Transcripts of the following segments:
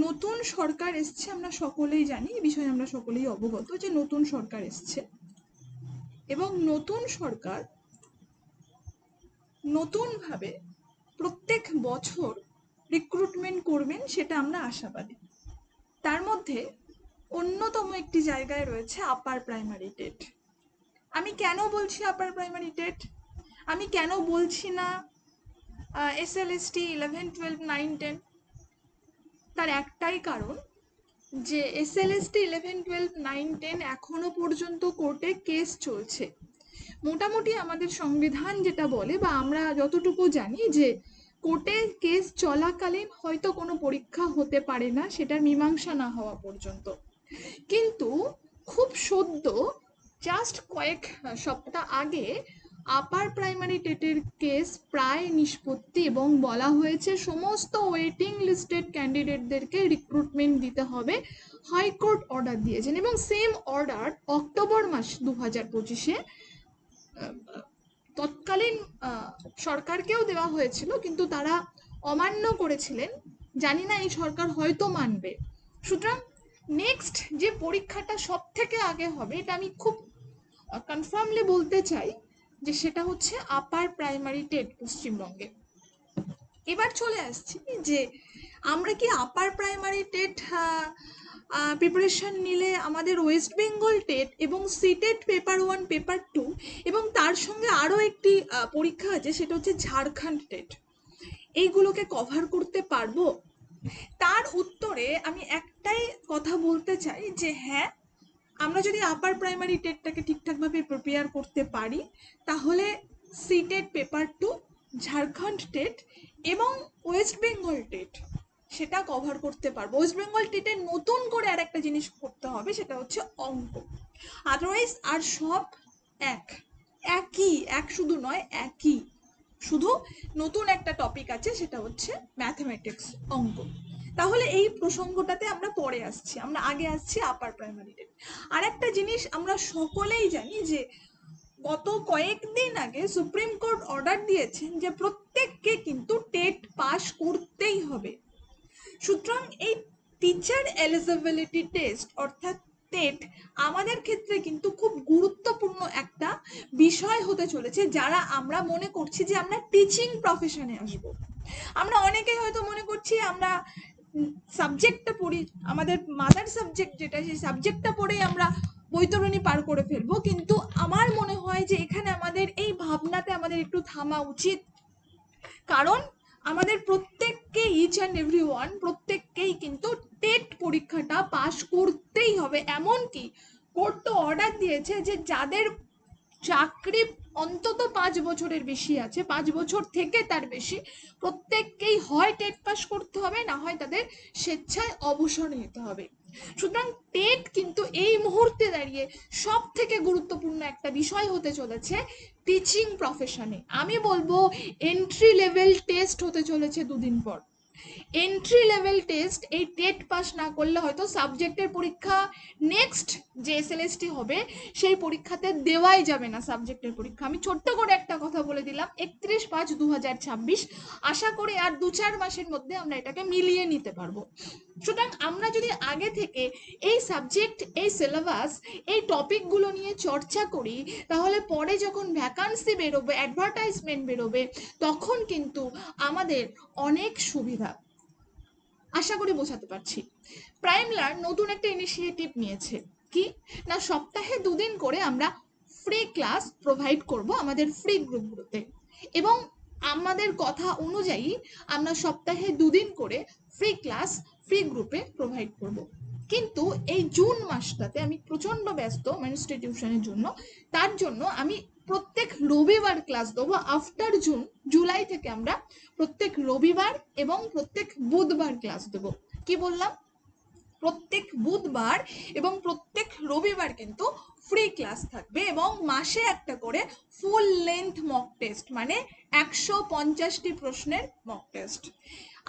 নতুন সরকার এসছে, আমরা সকলেই জানি, এই বিষয়ে আমরা সকলেই অবগত যে নতুন সরকার এসছে এবং নতুন সরকার নতুনভাবে প্রত্যেক বছর রিক্রুটমেন্ট করবেন, সেটা আমরা আশাবাদী। তার মধ্যে অন্যতম একটি জায়গায় রয়েছে আপার প্রাইমারি টেট। আমি কেন বলছি আপার প্রাইমারি টেট, আমি কেন বলছি না SLST 11, 12, 9, 10? তার একটাই কারণ যে SLST 11, 12, 9, 10 এখনো পর্যন্ত কোর্টে কেস চলছে। মোটামুটি আমাদের সংবিধান যেটা বলে বা আমরা যতটুকু জানি যে কোর্টে কেস চলাকালীন হয়তো কোনো পরীক্ষা হতে পারে না, সেটার মীমাংসা না হওয়া পর্যন্ত। কিন্তু খুব সদ্য জাস্ট কয়েক সপ্তাহ আগে আপার প্রাইমারি টেটের কেস প্রায় নিষ্পত্তি এবং বলা হয়েছে সমস্ত ওয়েটিং লিস্টেড ক্যান্ডিডেটদেরকে রিক্রুটমেন্ট দিতে হবে। হাইকোর্ট অর্ডার দিয়েছেন এবং সেম অর্ডার অক্টোবর মাস 2025-এ তৎকালীন সরকারকেও দেওয়া হয়েছিল, কিন্তু তারা অমান্য করেছিলেন। জানি না এই সরকার হয়তো মানবে। সুতরাং নেক্সট যে পরীক্ষাটা সব থেকে আগে হবে, এটা আমি খুব কনফার্মলি বলতে চাই যে সেটা হচ্ছে আপার প্রাইমারি টেট পশ্চিমবঙ্গে। এবার চলে আসছি যে আমরা কি আপার প্রাইমারি টেট প্রিপারেশন নিলে আমাদের ওয়েস্ট বেঙ্গল টেট এবং সিটেট পেপার 1, পেপার 2 এবং তার সঙ্গে আরও একটি পরীক্ষা আছে, সেটা হচ্ছে ঝাড়খণ্ড টেট, এইগুলোকে কভার করতে পারবো? তার উত্তরে আমি একটাই কথা বলতে চাই যে হ্যাঁ, আমরা যদি আপার প্রাইমারি টেটটাকে ঠিকঠাকভাবে প্রিপেয়ার করতে পারি তাহলে সিটেট পেপার 2, ঝাড়খণ্ড টেট এবং ওয়েস্ট বেঙ্গল টেট সেটা কভার করতে পারবো। ওয়েস্ট বেঙ্গল টেটে নতুন করে আর একটা জিনিস করতে হবে, সেটা হচ্ছে অঙ্ক। আদারওয়াইজ আর সব একই, এক শুধু নয়, একই, শুধু নতুন একটা টপিক আছে, সেটা হচ্ছে ম্যাথমেটিক্স, অঙ্ক। তাহলে এই প্রসঙ্গটাতে আমরা পরে আসছি, আমরা আগে আসছি আপার প্রাইমারি টেট। আর একটা জিনিস আমরা সকলেই জানি যে গত কয়েকদিন আগে সুপ্রিম কোর্ট অর্ডার দিয়েছেন যে প্রত্যেককে কিন্তু টেট পাস করতেই হবে। সুতরাং এই টিচার এলিজিবিলিটি টেস্ট অর্থাৎ টেট আমাদের ক্ষেত্রে কিন্তু খুব গুরুত্বপূর্ণ একটা বিষয় হতে চলেছে, যারা আমরা মনে করছি যে আমরা টিচিং প্রফেশনে আসব। আমরা অনেকেই হয়তো মনে করছি আমরা সাবজেক্টটা পড়ি, আমাদের মাদার সাবজেক্ট যেটা, সেই সাবজেক্টটা পড়েই আমরা বৈতরণী পার করে ফেলবো। কিন্তু আমার মনে হয় যে এখানে আমাদের এই ভাবনাতে আমাদের একটু থামা উচিত, কারণ আমাদের প্রত্যেককে, ইচ অ্যান্ড এভরি ওয়ান, প্রত্যেককেই কিন্তু টেট পরীক্ষাটা পাশ করতেই হবে। এমনকি কোর্ট তো অর্ডার দিয়েছে যে যাদের চাকরি অন্তত 5 বছরের বেশি আছে, 5 বছর থেকে তার বেশি, প্রত্যেককেই হয় টেট পাস করতে হবে, না হয় তাদের স্বেচ্ছায় অবসর নিতে হবে। সুতরাং টেট কিন্তু এই মুহূর্তে দাঁড়িয়ে সব থেকে গুরুত্বপূর্ণ একটা বিষয় হতে চলেছে টিচিং প্রফেশনে। আমি বলবো এন্ট্রি লেভেল টেস্ট হতে চলেছে দুদিন পর। এন্ট্রি লেভেল টেস্ট, এই টেট পাস না করলে হয়তো সাবজেক্টের পরীক্ষা নেক্সট যে SLST হবে সেই পরীক্ষাতে দেওয়াই যাবে না সাবজেক্টের পরীক্ষা। আমি ছোট্ট করে একটা কথা বলে দিলাম, 31/5/2026, আশা করি আর 2-4 মাসের মধ্যে আমরা এটাকে মিলিয়ে নিতে পারবো। সুতরাং আমরা যদি আগে থেকে এই সাবজেক্ট, এই সিলেবাস, এই টপিকগুলো নিয়ে চর্চা করি, তাহলে পরে যখন ভ্যাকান্সি বেরোবে, অ্যাডভার্টাইজমেন্ট বেরোবে, তখন কিন্তু আমাদের অনেক সুবিধা। আশা করি বোঝাতে পারছি। প্রাইমলার নতুন একটা ইনিশিয়েটিভ নিয়েছে, কি না সপ্তাহে 2 দিন করে আমরা ফ্রি ক্লাস প্রোভাইড করব আমাদের ফ্রি গ্রুপগুলোতে, এবং আমাদের কথা অনুযায়ী আমরা সপ্তাহে 2 দিন করে ফ্রি ক্লাস ফ্রি গ্রুপে প্রোভাইড করব। কিন্তু এই জুন মাসটাতে আমি প্রচন্ড ব্যস্ত ইনস্টিটিউশনের জন্য, তার জন্য আমি প্রত্যেক রবিবার ক্লাস দেবো। আফটার জুন, জুলাই থেকে আমরা প্রত্যেক রবিবার এবং প্রত্যেক বুধবার ক্লাস দেবো। কি বললাম? প্রত্যেক বুধবার এবং প্রত্যেক রবিবার কিন্তু ফ্রি ক্লাস থাকবে, এবং মাসে একটা করে ফুল লেন্থ মক টেস্ট, মানে 150টি প্রশ্নের মক টেস্ট।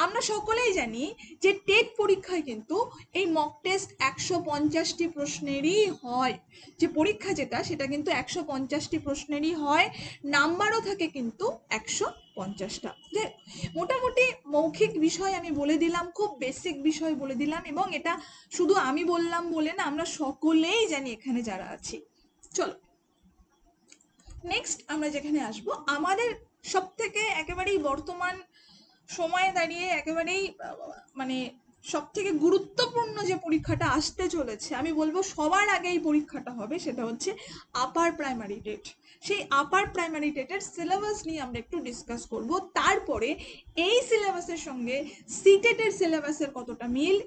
আমরা সকলেই জানি যে টেট পরীক্ষায় কিন্তু এই মক টেস্ট 150টি প্রশ্নেরই হয়। যে পরীক্ষা যেটা, সেটা কিন্তু 150টি প্রশ্নেরই হয়, নাম্বারও থাকে কিন্তু 50টা। যে মোটামুটি মৌখিক বিষয় আমি বলে দিলাম, খুব বেসিক বিষয় বলে দিলাম, এবং এটা শুধু আমি বললাম বলে না, আমরা সকলেই জানি এখানে যারা আছি। চলো নেক্সট আমরা যেখানে আসবো, আমাদের সব থেকে একেবারেই বর্তমান সময়ে দাঁড়িয়ে একেবারেই মানে সব থেকে গুরুত্বপূর্ণ যে পরীক্ষাটা আসতে চলেছে, আমি বলবো সবার আগে এই পরীক্ষাটা হবে, সেটা হচ্ছে আপার প্রাইমারি টেট। সেই আপার প্রাইমারি টেটের সিলেবাস নিয়ে আমরা একটু ডিসকাস করব। তারপরে এই সিলেবাসের সঙ্গে সিটেটের সিলেবাসের কতটা মিল,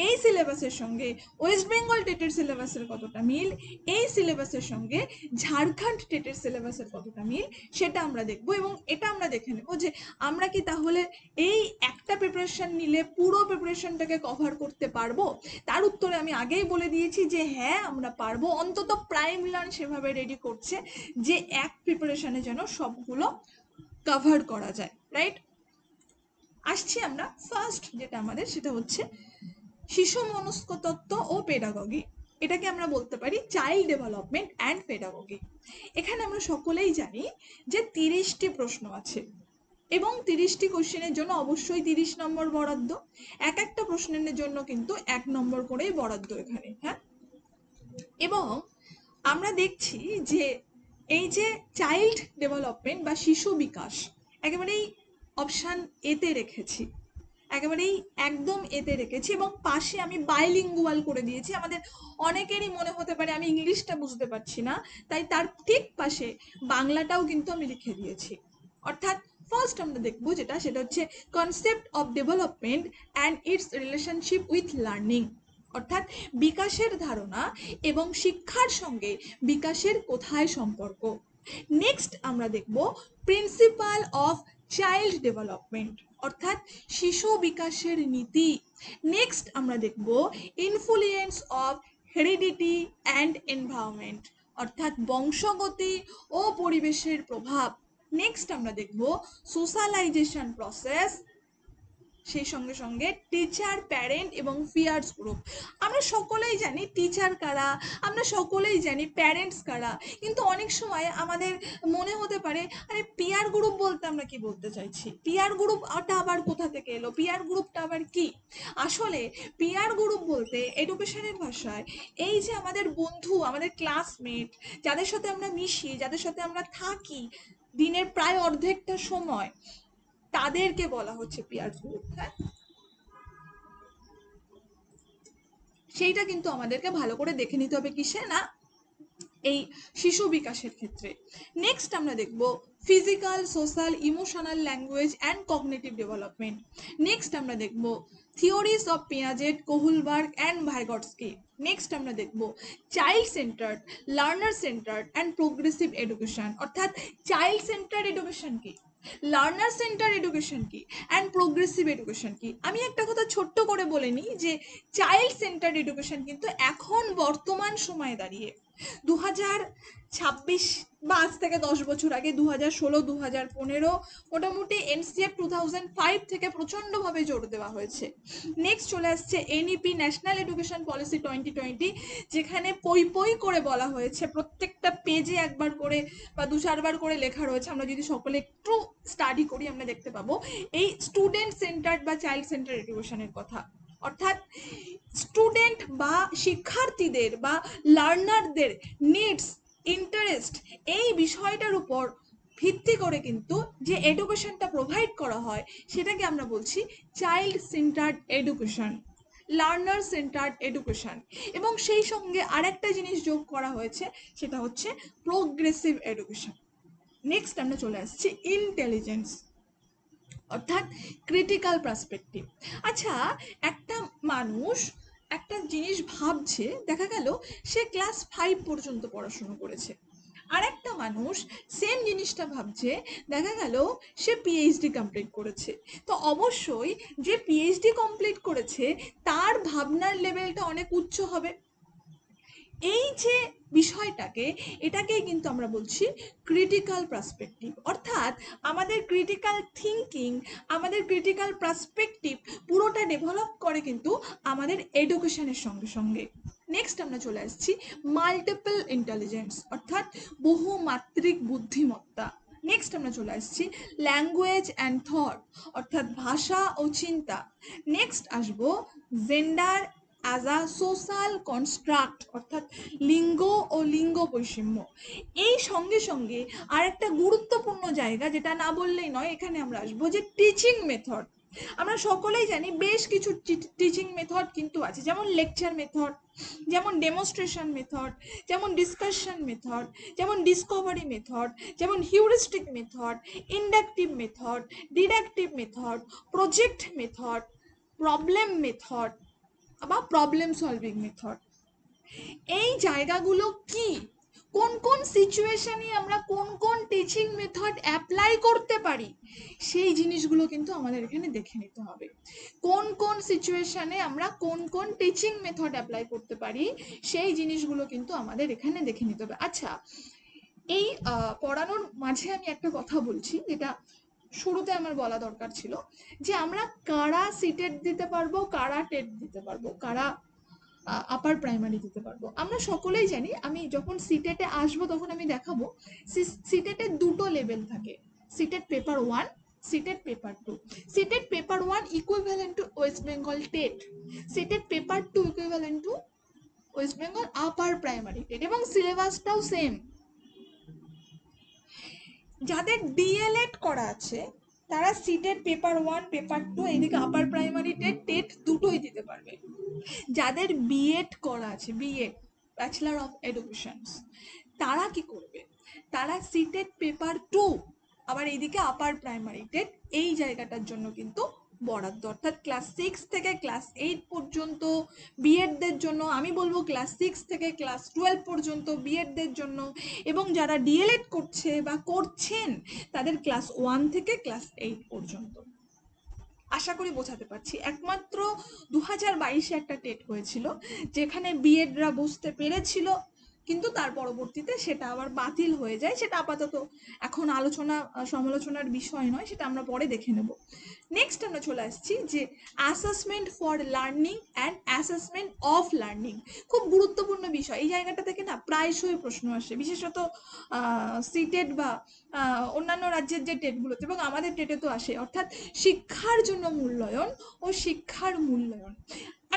এই সিলেবাসের সঙ্গে ওয়েস্ট বেঙ্গল টেটের সিলেবাসের কতটা মিল, এই সিলেবাসের সঙ্গে ঝাড়খণ্ড টেটের সিলেবাসের কতটা মিল, সেটা আমরা দেখব। এবং এটা আমরা দেখে নেব যে আমরা কি তাহলে এই একটা প্রিপারেশন নিলে পুরো প্রিপারেশনটাকে কভার করতে পারবো। তার উত্তরে আমি আগেই বলে দিয়েছি যে হ্যাঁ আমরা পারবো। অন্তত প্রাইম লার্ন সেভাবে রেডি করছে যে এক প্রিপারেশনে যেন সবগুলো কভার করা যায়, রাইট। আসছি আমরা ফার্স্ট যেটা আমাদের, সেটা হচ্ছে শিশু মনস্কতত্ত্ব ও পেডাগগি। এটাকে আমরা বলতে পারি চাইল্ড ডেভেলপমেন্ট অ্যান্ড পেডাগগি। এখানে আমরা সকলেই জানি যে 30টি প্রশ্ন আছে এবং 30টি কোশ্চেনের জন্য অবশ্যই 30 নম্বর বরাদ্দ। এক একটা প্রশ্নের জন্য কিন্তু 1 নম্বর করেই বরাদ্দ এখানে, হ্যাঁ। এবং আমরা দেখছি যে এই যে চাইল্ড ডেভেলপমেন্ট বা শিশু বিকাশ একেবারেই অপশান এতে রেখেছি, একেবারেই একদম এতে রেখেছি, এবং পাশে আমি বাইলিঙ্গুয়াল করে দিয়েছি। আমাদের অনেকেরই মনে হতে পারে আমি ইংলিশটা বুঝতে পারছি না, তাই তার ঠিক পাশে বাংলাটাও কিন্তু আমি লিখে দিয়েছি। অর্থাৎ ফার্স্ট আমরা দেখবো যেটা, সেটা হচ্ছে concept of development and it's relationship with learning. অর্থাৎ বিকাশের ধারণা এবং শিক্ষার সঙ্গে বিকাশের কোথায় সম্পর্ক। নেক্সট আমরা দেখব প্রিন্সিপাল অফ চাইল্ড ডেভেলপমেন্ট, অর্থাৎ শিশু বিকাশের নীতি। নেক্সট আমরা দেখব influence of heredity and environment, অর্থাৎ বংশগতি ও পরিবেশের প্রভাব। নেক্সট আমরা দেখব সোশ্যালাইজেশন প্রসেস, সেই সঙ্গে সঙ্গে টিচার, প্যারেন্ট এবং পিয়ার্স গ্রুপ। আমরা সকলেই জানি টিচার কারা, আমরা সকলেই জানি প্যারেন্টস কারা, কিন্তু অনেক সময় আমাদের মনে হতে পারে আরে পিয়ার গ্রুপ বলতে আমরা কি বলতে চাইছি, পিয়ার গ্রুপটা আবার কোথা থেকে এলো, পিয়ার গ্রুপটা আবার কি। আসলে পিয়ার গ্রুপ বলতে এডুকেশনের ভাষায় এই যে আমাদের বন্ধু, আমাদের ক্লাসমেট, যাদের সাথে আমরা মিশি, যাদের সাথে আমরা থাকি দিনের প্রায় অর্ধেকটা সময়, তাদেরকে বলা হচ্ছে পিয়ার গ্রুপ। হ্যাঁ, সেইটা কিন্তু আমাদেরকে ভালো করে দেখে নিতে হবে কিসে না, এই শিশু বিকাশের ক্ষেত্রে। নেক্সট আমরা দেখব physical, social, emotional, language and cognitive development. Next আমরা দেখব theories of Piaget, Kohlberg and Vygotsky. Next আমরা দেখব child centred, learner centred and progressive education, অর্থাৎ চাইল্ড সেন্টার্ড এডুকেশন কি, লার্নার সেন্টার এডুকেশন কি, অ্যান্ড প্রোগ্রেসিভ এডুকেশন কি। আমি একটা কথা ছোট্ট করে বলে নিই যে চাইল্ড সেন্টার এডুকেশন কিন্তু এখন বর্তমান সময়ে দাঁড়িয়ে 2026 বা আজ থেকে 10 বছর আগে 2016, 2015 মোটামুটি এনসিএফ 2005 থেকে প্রচণ্ডভাবে জোর দেওয়া হয়েছে। নেক্সট চলে আসছে এনইপি, ন্যাশনাল এডুকেশন পলিসি 2020, যেখানে পই পই করে বলা হয়েছে, প্রত্যেকটা পেজে একবার করে বা 2-4 বার করে লেখা রয়েছে, আমরা যদি সকলে একটু স্টাডি করি আমরা দেখতে পাবো এই স্টুডেন্ট সেন্টার্ড বা চাইল্ড সেন্টার এডুকেশনের কথা। অর্থাৎ স্টুডেন্ট বা শিক্ষার্থীদের বা লার্নারদের নিডস, ইন্টারেস্ট, এই বিষয়টার উপর ভিত্তি করে কিন্তু যে এডুকেশনটা প্রোভাইড করা হয় সেটাকে আমরা বলছি child centred education, learner centred education. এবং সেই সঙ্গে আরেকটা জিনিস যোগ করা হয়েছে, সেটা হচ্ছে প্রোগ্রেসিভ এডুকেশন। নেক্সট আমরা চলে আসছি ইন্টেলিজেন্স, অর্থাৎ ক্রিটিক্যাল পার্সপেক্টিভ। আচ্ছা, একটা মানুষ একটা জিনিস ভাবছে, দেখা গেল সে ক্লাস 5 পর্যন্ত পড়াশুনো করেছে, আর একটা মানুষ সেম জিনিসটা ভাবছে, দেখা গেল সে পিএইচডি কমপ্লিট করেছে। তো অবশ্যই যে পিএইচডি কমপ্লিট করেছে তার ভাবনার লেভেলটা অনেক উচ্চ হবে। এই যে বিষয়টাকে, এটাকেই কিন্তু আমরা বলছি ক্রিটিক্যাল পার্সপেক্টিভ। অর্থাৎ আমাদের ক্রিটিক্যাল থিঙ্কিং, আমাদের ক্রিটিক্যাল পার্সপেক্টিভ পুরোটা ডেভেলপ করে কিন্তু আমাদের এডুকেশনের সঙ্গে সঙ্গে। নেক্সট আমরা চলে আসছি মাল্টিপল ইন্টেলিজেন্স, অর্থাৎ বহুমাত্রিক বুদ্ধিমত্তা। নেক্সট আমরা চলে আসছি ল্যাঙ্গুয়েজ অ্যান্ড থট, অর্থাৎ ভাষা ও চিন্তা। নেক্সট আসবো gender as a social construct, অর্থাৎ লিঙ্গ ও লিঙ্গ বৈষম্য। এই সঙ্গে সঙ্গে আর একটা গুরুত্বপূর্ণ জায়গা যেটা না বললেই নয়, এখানে আমরা আসবো যে টিচিং মেথড। আমরা সকলেই জানি বেশ কিছু টিচিং মেথড কিন্তু আছে, যেমন লেকচার মেথড, যেমন ডেমনস্ট্রেশন মেথড, যেমন ডিসকাশন মেথড, যেমন ডিসকভারি মেথড, যেমন heuristic method, inductive method, deductive method, project method, problem method বা প্রবলেম সলভিং মেথড। এই জায়গাগুলো কি, কোন কোন সিচুয়েশনে আমরা কোন কোন টিচিং মেথড অ্যাপ্লাই করতে পারি, সেই জিনিসগুলো কিন্তু আমাদের এখানে দেখে নিতে হবে। কোন কোন সিচুয়েশনে আমরা কোন কোন টিচিং মেথড অ্যাপ্লাই করতে পারি, সেই জিনিসগুলো কিন্তু আমাদের এখানে দেখে নিতে হবে। আচ্ছা, এই পড়ানোর মাঝে আমি একটা কথা বলছি, যেটা শুরুতে আমার বলা দরকার ছিল, যে আমরা কারা সিটেট দিতে পারবো, কারা টেট দিতে পারবো, কারা আপার প্রাইমারি দিতে পারবো। আমরা সকলেই জানি, আমি যখন সিটেটে আসবো তখন আমি দেখাবো সিটেটের দুটো লেভেল থাকে, CTET paper 1, CTET paper 2। CTET paper 1 equivalent to West Bengal TET, CTET paper 2 equivalent to West Bengal upper primary TET, এবং সিলেবাসটাও সেম। যাদের ডিএলএড করা আছে তারা সিটেট পেপার 1 পেপার 2 এইদিকে আপার প্রাইমারি টেট টেট দুটোই দিতে পারবে। যাদের বিএড করা আছে, বিএড ব্যাচেলার অফ এডুকেশনস, তারা কি করবে, তারা সিটেট পেপার 2 আবার এইদিকে আপার প্রাইমারি টেট এই জায়গাটার জন্য কিন্তু বরাদ্দ, অর্থাৎ ক্লাস 6 থেকে ক্লাস 8 পর্যন্ত বিএডদের জন্য, আমি বলবো ক্লাস 6 থেকে ক্লাস 12 পর্যন্ত বিএডদের জন্য, এবং যারা ডিএলএড করছে বা করছেন তাদের ক্লাস 1 থেকে ক্লাস 8 পর্যন্ত। আশা করি বোঝাতে পারছি। একমাত্র 2022-এ একটা টেট হয়েছিল যেখানে বিএডরা বসতে পেরেছিল, কিন্তু তার পরবর্তীতে সেটা আবার বাতিল হয়ে যায়। সেটা আপাতত এখন আলোচনা সমালোচনার বিষয় নয়, সেটা আমরা পরে দেখে নেব। নেক্সট আমরা চলে আসছি যে assessment for learning and assessment of learning. খুব গুরুত্বপূর্ণ বিষয়, এই জায়গাটা থেকে না প্রায়শই প্রশ্ন আসে, বিশেষত সিটেট বা অন্যান্য রাজ্যের যে টেটগুলোতে, এবং আমাদের টেটে তো আসে, অর্থাৎ শিক্ষার জন্য মূল্যায়ন ও শিক্ষার মূল্যায়ন।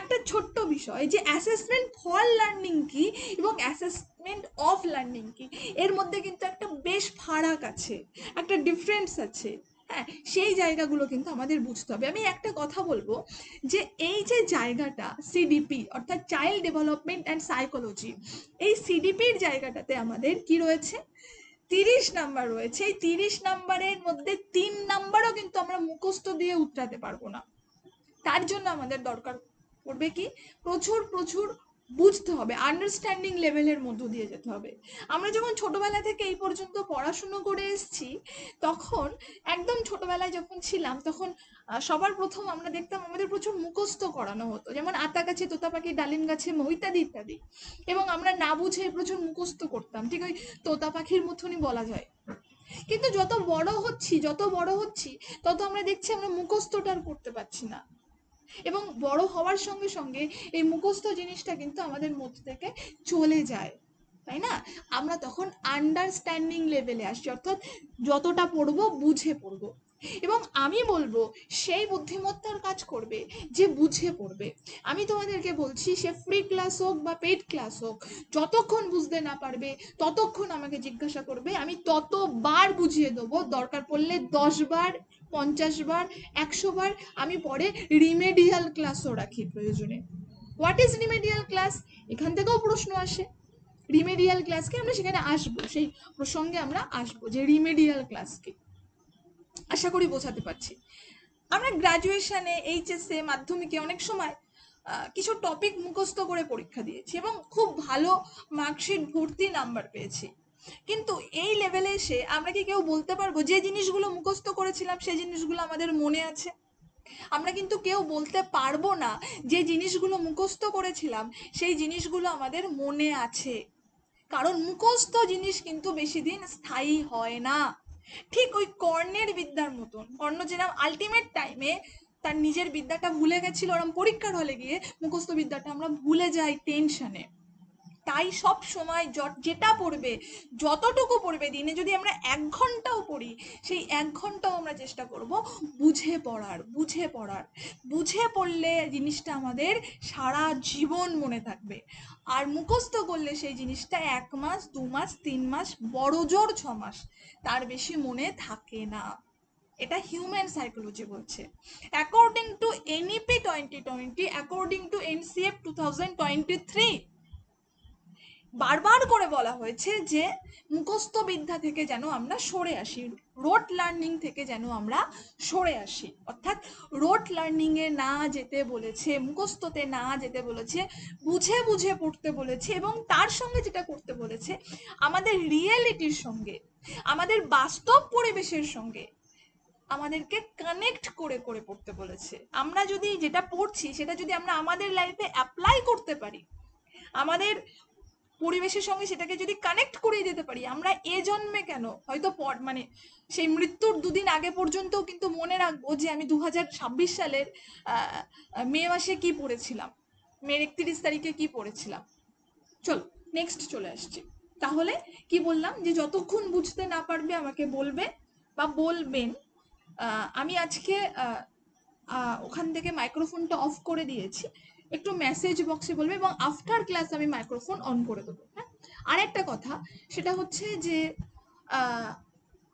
একটা ছোট্ট বিষয় যে অ্যাসেসমেন্ট ফর লার্নিং কি এবং অ্যাসেসমেন্ট অফ লার্নিং কি, এর মধ্যে কিন্তু একটা বেশ ফারাক আছে, একটা ডিফারেন্স আছে। হ্যাঁ, সেই জায়গাগুলো কিন্তু আমাদের বুঝতে হবে। আমি একটা কথা বলবো, যে এই যে জায়গাটা সিডিপি অর্থাৎ চাইল্ড ডেভেলপমেন্ট অ্যান্ড সাইকোলজি, এই সিডিপির জায়গাটাতে আমাদের কি রয়েছে, 30 নাম্বার রয়েছে। এই 30 নাম্বারের মধ্যে 3 নাম্বারও কিন্তু আমরা মুখস্থ দিয়ে উতরাতে পারবো না। তার জন্য আমাদের দরকার পড়বে কি, প্রচুর প্রচুর বুঝতে হবে, আন্ডারস্ট্যান্ডিং লেভেলের মধ্য দিয়ে যেতে হবে। আমরা যখন ছোটবেলা থেকে এই পর্যন্ত পড়াশুনো করে এসেছি, তখন একদম ছোটবেলায় যখন ছিলাম তখন সবার প্রথম আমরা দেখতাম আমাদের প্রচুর মুখস্থ করানো হতো, যেমন আতা গাছে তোতা পাখি ডালিম গাছে মৌ ইত্যাদি ইত্যাদি, এবং আমরা না বুঝে প্রচুর মুখস্থ করতাম, ঠিক ওই তোতা পাখির মতনই বলা যায়। কিন্তু যত বড় হচ্ছি তত আমরা দেখছি আমরা মুখস্থটা আর করতে পারছি না, এবং বড় হওয়ার সঙ্গে সঙ্গে এই মুখস্থ জিনিসটা কিন্তু আমাদের মধ্যে থেকে চলে যায়, তাই না? আমরা তখন আন্ডারস্ট্যান্ডিং লেভেলে আসছি, অর্থাৎ যতটা পড়বো বুঝে পড়বো। এবং আমি বলবো সেই বুদ্ধিমত্তার কাজ করবে যে বুঝে পড়বে। আমি তোমাদেরকে বলছি, সে ফ্রি ক্লাস হোক বা পেইড ক্লাস হোক, যতক্ষণ বুঝতে না পারবে ততক্ষণ আমাকে জিজ্ঞাসা করবে, আমি ততবার বুঝিয়ে দেবো, দরকার পড়লে 10 বার, 50 বার, 100 বার। আমি পরে রিমেডিয়াল ক্লাসও রাখি প্রয়োজনে। হোয়াট ইজ রিমেডিয়াল ক্লাস, এখান থেকেও প্রশ্ন আসে। রিমেডিয়াল ক্লাসকে আমরা সেখানে আসবো, সেই প্রসঙ্গে আমরা আসবো যে রিমেডিয়াল ক্লাস কি। আশা করি বোঝাতে পারছি। আমরা গ্রাজুয়েশনে, এইচএসে, মাধ্যমিকে অনেক সময় কিছু টপিক মুখস্থ করে পরীক্ষা দিয়েছি এবং খুব ভালো মার্কশিট ভর্তি নাম্বার পেয়েছি। কিন্তু এই লেভেলে এসে আমরা কি কেউ বলতে পারবো যে জিনিসগুলো মুখস্থ করেছিলাম সেই জিনিসগুলো আমাদের মনে আছে? আমরা কিন্তু কেউ বলতে পারবো না যে জিনিসগুলো মুখস্থ করেছিলাম সেই জিনিসগুলো আমাদের মনে আছে, কারণ মুখস্থ জিনিস কিন্তু বেশি দিন স্থায়ী হয় না। ঠিক ওই কর্ণের বিদ্যার মতন, কর্ণ যেরকম আলটিমেট টাইমে তার নিজের বিদ্যাটা ভুলে গেছিল, ওরকম পরীক্ষার হলে গিয়ে মুখস্থ বিদ্যাটা আমরা ভুলে যাই টেনশনে। তাই সব সময় যেটা পড়বে, যতটুকু পড়বে, দিনে যদি আমরা 1 ঘন্টাও পড়ি, সেই 1 ঘন্টাও আমরা চেষ্টা করব বুঝে পড়ার। বুঝে পড়লে জিনিসটা আমাদের সারা জীবন মনে থাকবে। আর মুখস্থ করলে সেই জিনিসটা 1 মাস, 2 মাস, 3 মাস, বড় জোর 6 মাস, তার বেশি মনে থাকে না। এটা হিউম্যান সাইকোলজি বলছে। According to NEP 2020, according to NCF 2023, বারবার করে বলা হয়েছে যে মুখস্থ বিদ্যা থেকে যেন আমরা সরে আসি, রোট লার্নিং থেকে যেন আমরা সরে আসি। অর্থাৎ রোট লার্নিং এ না যেতে বলেছে, মুখস্থতে না যেতে বলেছে, বুঝে বুঝে পড়তে বলেছে, এবং তার সঙ্গে যেটা করতে বলেছে, আমাদের রিয়েলিটির সঙ্গে, আমাদের বাস্তব পরিবেশের সঙ্গে আমাদেরকে কানেক্ট করে করে পড়তে বলেছে। আমরা যদি যেটা পড়ছি সেটা যদি আমরা আমাদের লাইফে অ্যাপ্লাই করতে পারি, আমাদের পরিবেশের সঙ্গে সেটাকে যদি কানেক্ট করে দিতে পারি, আমরা এ জন্মে কেন, হয়তো মানে সেই মৃত্যুর 2 দিন আগে পর্যন্তও কিন্তু মনে রাখবো যে আমি 2026 সালের মে মাসে কি পড়েছিলাম, মের 31 তারিখে কি পড়েছিলাম। চলো নেক্সট চলে আসছি। তাহলে কি বললাম, যে যতক্ষণ বুঝতে না পারবে আমাকে বলবে বা বলবেন। আমি আজকে ওখান থেকে মাইক্রোফোনটা অফ করে দিয়েছি, একটু মেসেজ বক্সে বলবে, এবং আফটার ক্লাস আমি মাইক্রোফোন অন করে দেবো। হ্যাঁ, আর একটা কথা, সেটা হচ্ছে যে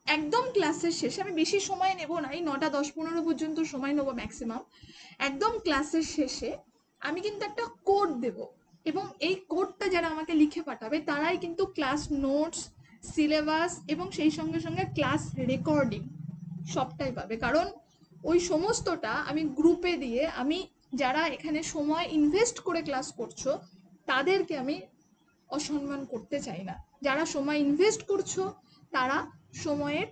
একদম ক্লাসের শেষে, আমি বেশি সময় নেব না, এই 9টা 10-15 পর্যন্ত সময় নেবো ম্যাক্সিমাম। একদম ক্লাসের শেষে আমি কিন্তু একটা কোড দেব, এবং এই কোডটা যারা আমাকে লিখে পাঠাবে তারাই কিন্তু ক্লাস নোটস, সিলেবাস এবং সেই সঙ্গে সঙ্গে ক্লাস রেকর্ডিং সবটাই পাবে। কারণ ওই সমস্তটা আমি গ্রুপে দিয়ে, আমি যারা এখানে সময় ইনভেস্ট করে ক্লাস করছো তাদেরকে আমি অসম্মান করতে চাই না। যারা সময় ইনভেস্ট করছো তারা সময়ের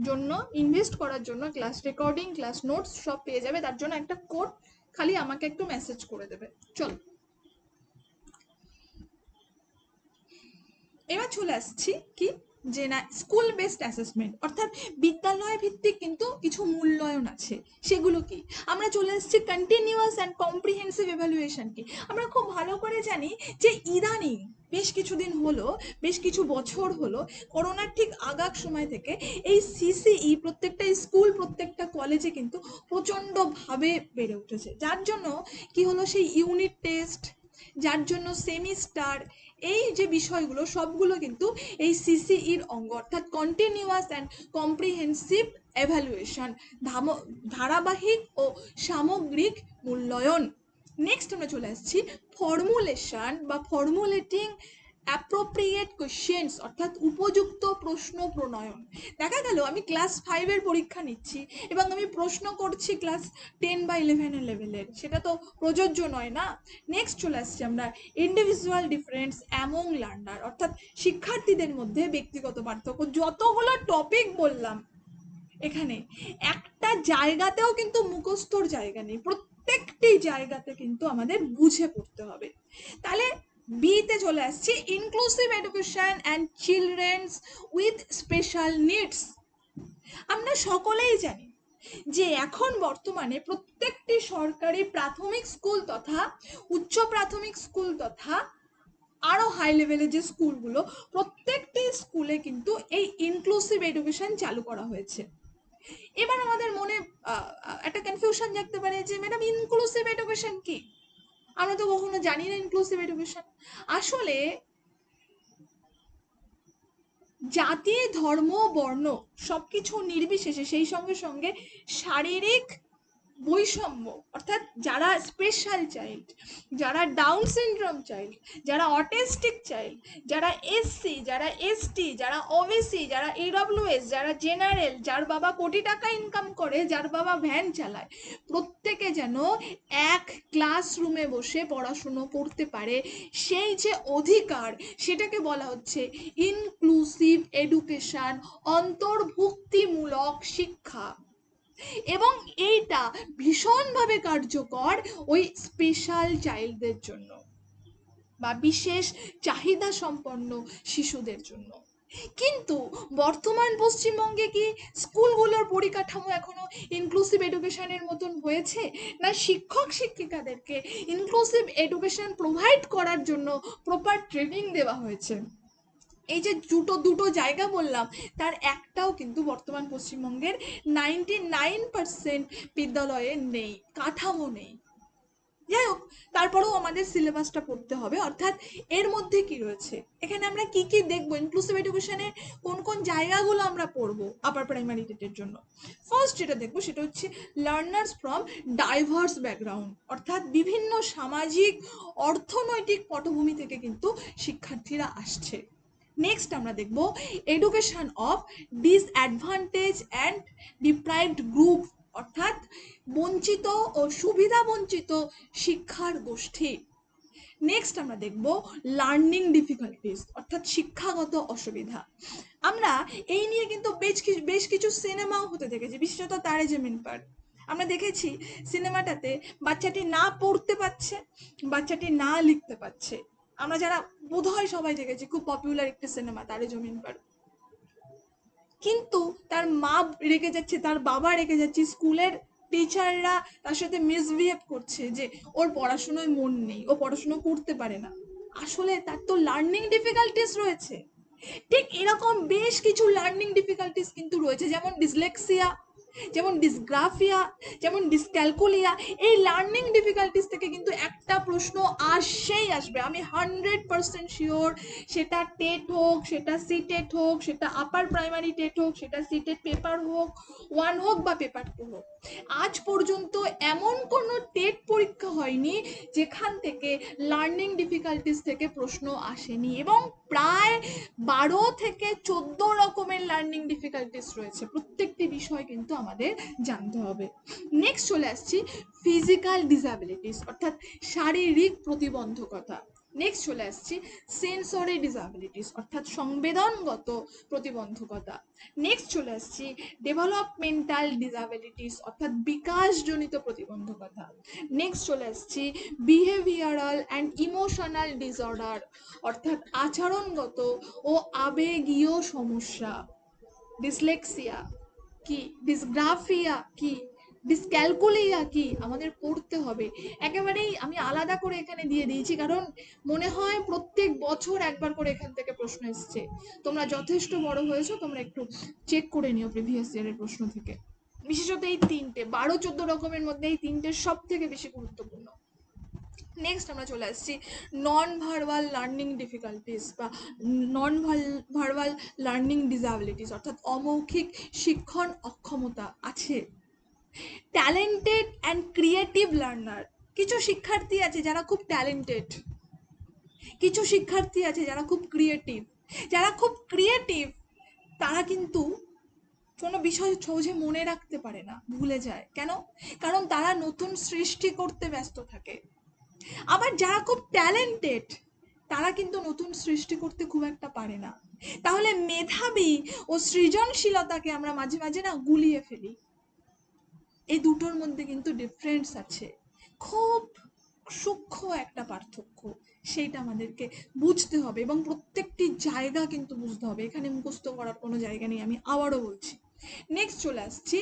জন্য, ইনভেস্ট করার জন্য ক্লাস রেকর্ডিং, ক্লাস নোটস সব পেয়ে যাবে। তার জন্য একটা কোড খালি আমাকে একটু মেসেজ করে দেবে। চলো এবার চলে আসছি কি, যে না স্কুল বেসড অ্যাসেসমেন্ট, অর্থাৎ বিদ্যালয় ভিত্তিক কিন্তু কিছু মূল্যায়ন আছে, সেগুলো কি। আমরা চলে আসছি কন্টিনিউয়াস অ্যান্ড কম্প্রিহেন্সিভ এভালুয়েশন কি। আমরা খুব ভালো করে জানি যে ইদানিং বেশ কিছুদিন হলো, বেশ কিছু বছর হলো, করোনার ঠিক আগাগ সময় থেকে এই সিসিই প্রত্যেকটা স্কুল, প্রত্যেকটা কলেজে কিন্তু প্রচণ্ডভাবে বেড়ে উঠেছে। যার জন্য কি হলো, সেই ইউনিট টেস্ট, যার জন্য সেমিস্টার, এই যে বিষয়গুলো সবগুলো কিন্তু এই সিসিইর অঙ্গ, অর্থাৎ কন্টিনিউয়াস অ্যান্ড কম্প্রিহেন্সিভ এভালুয়েশন, ধারাবাহিক ও সামগ্রিক মূল্যায়ন। নেক্সট আমরা চলে আসছি ফর্মুলেশন বা ফর্মুলেটিং অ্যাপ্রোপ্রিয়েট কোয়েশ্চেন্স, অর্থাৎ উপযুক্ত প্রশ্ন প্রণয়ন। দেখা গেল আমি ক্লাস 5-এর পরীক্ষা নিচ্ছি এবং আমি প্রশ্ন করছি ক্লাস 10 বা 11 লেভেলের, সেটা তো প্রযোজ্য নয় না। নেক্সট চলে আসছি আমরা ইন্ডিভিজুয়াল ডিফারেন্স অ্যামং লার্নার, অর্থাৎ শিক্ষার্থীদের মধ্যে ব্যক্তিগত পার্থক্য। যতগুলো টপিক বললাম এখানে, একটা জায়গাতেও কিন্তু মুখস্থর জায়গা নেই, প্রত্যেকটি জায়গাতে কিন্তু আমাদের বুঝে পড়তে হবে। তাহলে বিতে চলে আসছি, inclusive education and children's with special needs. আমরা সকলেই জানি যে এখন বর্তমানে প্রত্যেকটি সরকারি প্রাথমিক স্কুল তথা উচ্চ প্রাথমিক স্কুল তথা আরো হাই লেভেলের যে স্কুলগুলো, প্রত্যেকটি স্কুলে কিন্তু এই ইনক্লুসিভ এডুকেশন চালু করা হয়েছে। এবার আমাদের মনে একটা কনফিউশন জাগতে পারে যে ম্যাডাম ইনক্লুসিভ এডুকেশন কি, আমরা তো কখনো জানি না ইনক্লুসিভ এডুকেশন। আসলে জাতি, ধর্ম, বর্ণ সবকিছু নির্বিশেষে, সেই সঙ্গে সঙ্গে শারীরিক বৈষম্য, অর্থাৎ যারা স্পেশাল চাইল্ড, যারা ডাউন সিনড্রোম চাইল্ড, যারা অটিস্টিক চাইল্ড, যারা এসসি, যারা এসটি, যারা ওবিসি, যারা ইডব্লিউএস, যারা জেনারেল, যার বাবা কোটি টাকা ইনকাম করে, যার বাবা ভ্যান চালায়, প্রত্যেকে যেন এক ক্লাসরুমে বসে পড়াশুনো করতে পারে, সেই যে অধিকার, সেটাকে বলা হচ্ছে ইনক্লুসিভ এডুকেশন, অন্তর্ভুক্তিমূলক শিক্ষা। এবং এইটা ভীষণভাবে কার্যকর ওই স্পেশাল চাইল্ডদের জন্য বা বিশেষ চাহিদা সম্পন্ন শিশুদের জন্য। কিন্তু বর্তমান পশ্চিমবঙ্গে কি স্কুলগুলোর পরিকাঠামো এখনো ইনক্লুসিভ এডুকেশনের মতন হয়েছে? না শিক্ষক শিক্ষিকাদেরকে ইনক্লুসিভ এডুকেশন প্রোভাইড করার জন্য প্রপার ট্রেনিং দেওয়া হয়েছে? এই যে দুটো জায়গা বললাম, তার একটাও কিন্তু বর্তমান পশ্চিমবঙ্গের 99% বিদ্যালয়ে নেই, কাঠামো নেই। যাই হোক, তারপরেও আমাদের সিলেবাসটা পড়তে হবে। অর্থাৎ এর মধ্যে কি রয়েছে, এখানে আমরা কি কি দেখবো, ইনক্লুসিভ এডুকেশনের কোন কোন জায়গাগুলো আমরা পড়বো আপার প্রাইমারি টেটের জন্য। ফার্স্ট যেটা দেখবো সেটা হচ্ছে লার্নার্স ফ্রম ডাইভার্স ব্যাকগ্রাউন্ড, অর্থাৎ বিভিন্ন সামাজিক অর্থনৈতিক পটভূমি থেকে কিন্তু শিক্ষার্থীরা আসছে। নেক্সট আমরা দেখব education of disadvantage and deprived group, অর্থাৎ বঞ্চিত ও সুবিধা বঞ্চিত শিক্ষার গোষ্ঠী। নেক্সট আমরা দেখব লার্নিং ডিফিকাল্টিস, অর্থাৎ শিক্ষাগত অসুবিধা। আমরা এই নিয়ে কিন্তু বেশ কিছু সিনেমাও হতে দেখেছি, বিশেষত তারে জমিন পার। আমরা দেখেছি সিনেমাটাতে বাচ্চাটি না পড়তে পারছে, বাচ্চাটি না লিখতে পারছে। আমরা যারা বোধহয় সবাই দেখেছি, খুব পপুলার একটি সিনেমা তারে জমিন পার। কিন্তু তার মা রেগে যাচ্ছে, তার বাবা রেগে যাচ্ছে, স্কুলের টিচাররা তার সাথে মিসবিহেভ করছে যে ওর পড়াশোনায় মন নেই, ও পড়াশোনা করতে পারে না। আসলে তার তো লার্নিং ডিফিকাল্টিস রয়েছে। ঠিক এরকম বেশ কিছু লার্নিং ডিফিকাল্টিস কিন্তু রয়েছে, যেমন ডিসলেক্সিয়া, যেমন ডিসগ্রাফিয়া, যেমন ডিসক্যালকুলিয়া। এই লার্নিং ডিফিকাল্টিস থেকে কিন্তু একটা প্রশ্ন আসবে, আমি 100% শিওর। সেটা টেট হোক, সেটা সিটেট হোক, সেটা আপার প্রাইমারি টেট হোক, সেটা সিটেট পেপার হোক 1 হোক বা পেপার 2 হোক, আজ পর্যন্ত এমন কোনো টেট পরীক্ষা হয়নি যেখান থেকে লার্নিং ডিফিকাল্টিস থেকে প্রশ্ন আসেনি। এবং প্রায় 12 থেকে 14 রকমের লার্নিং ডিফিকাল্টিস রয়েছে, প্রত্যেকটি বিষয় কিন্তু আমাদের জানতে হবে। নেক্সট চলে আসছি ফিজিক্যাল ডিসএবিলিটিস, অর্থাৎ শারীরিক প্রতিবন্ধকতা। নেক্সট চলে আসছি সেন্সরি ডিসএবিলিটিস, অর্থাৎ সংবেদনগত প্রতিবন্ধকতা। নেক্সট চলে আসছি ডেভেলপমেন্টাল ডিসএবিলিটিস, অর্থাৎ বিকাশজনিত প্রতিবন্ধকতা। নেক্সট চলে আসছি বিহেভিয়ারাল অ্যান্ড ইমোশনাল ডিসঅর্ডার, অর্থাৎ আচরণগত ও আবেগীয় সমস্যা। ডিসলেক্সিয়া কি, ডিসগ্রাফিয়া কি, ডিসক্যালকুলিয়া কি, আমাদের পড়তে হবে। একেবারেই আমি আলাদা করে এখানে দিয়ে দিয়েছি, কারণ মনে হয় প্রত্যেক বছর একবার করে এখান থেকে প্রশ্ন এসছে। তোমরা যথেষ্ট বড় হয়েছো, তোমরা একটু চেক করে নিও প্রিভিয়াস ইয়ারের প্রশ্ন থেকে। বিশেষত এই 3টে 12-14 রকমের মধ্যে এই 3টে সব থেকে বেশি গুরুত্বপূর্ণ। নেক্সট আমরা চলে আসছি নন ভার্বাল লার্নিং ডিফিকাল্টিস বা নন ভার্বাল লার্নিং ডিসএবিলিটিস, অর্থাৎ অমৌখিক শিক্ষণ অক্ষমতা আছে। ট্যালেন্টেড অ্যান্ড ক্রিয়েটিভ লার্নার, কিছু শিক্ষার্থী আছে যারা খুব ট্যালেন্টেড, কিছু শিক্ষার্থী আছে যারা খুব ক্রিয়েটিভ। যারা খুব ক্রিয়েটিভ তারা কিন্তু কোনো বিষয় সহজে মনে রাখতে পারে না, ভুলে যায়। কেন? কারণ তারা নতুন সৃষ্টি করতে ব্যস্ত থাকে। আবার যারা খুব ট্যালেন্টেড তারা কিন্তু নতুন সৃষ্টি করতে খুব একটা পারে না। তাহলে মেধাবী ও সৃজনশীলতাকে আমরা মাঝে মাঝে না গুলিয়ে ফেলি। এই দুটোর মধ্যে কিন্তু ডিফারেন্স আছে, খুব সূক্ষ্ম একটা পার্থক্য, সেইটা আমাদেরকে বুঝতে হবে এবং প্রত্যেকটি জায়গা কিন্তু বুঝতে হবে। এখানে মুখস্থ করার কোনো জায়গা নেই, আমি আবারও বলছি। নেক্সট চলে আসছি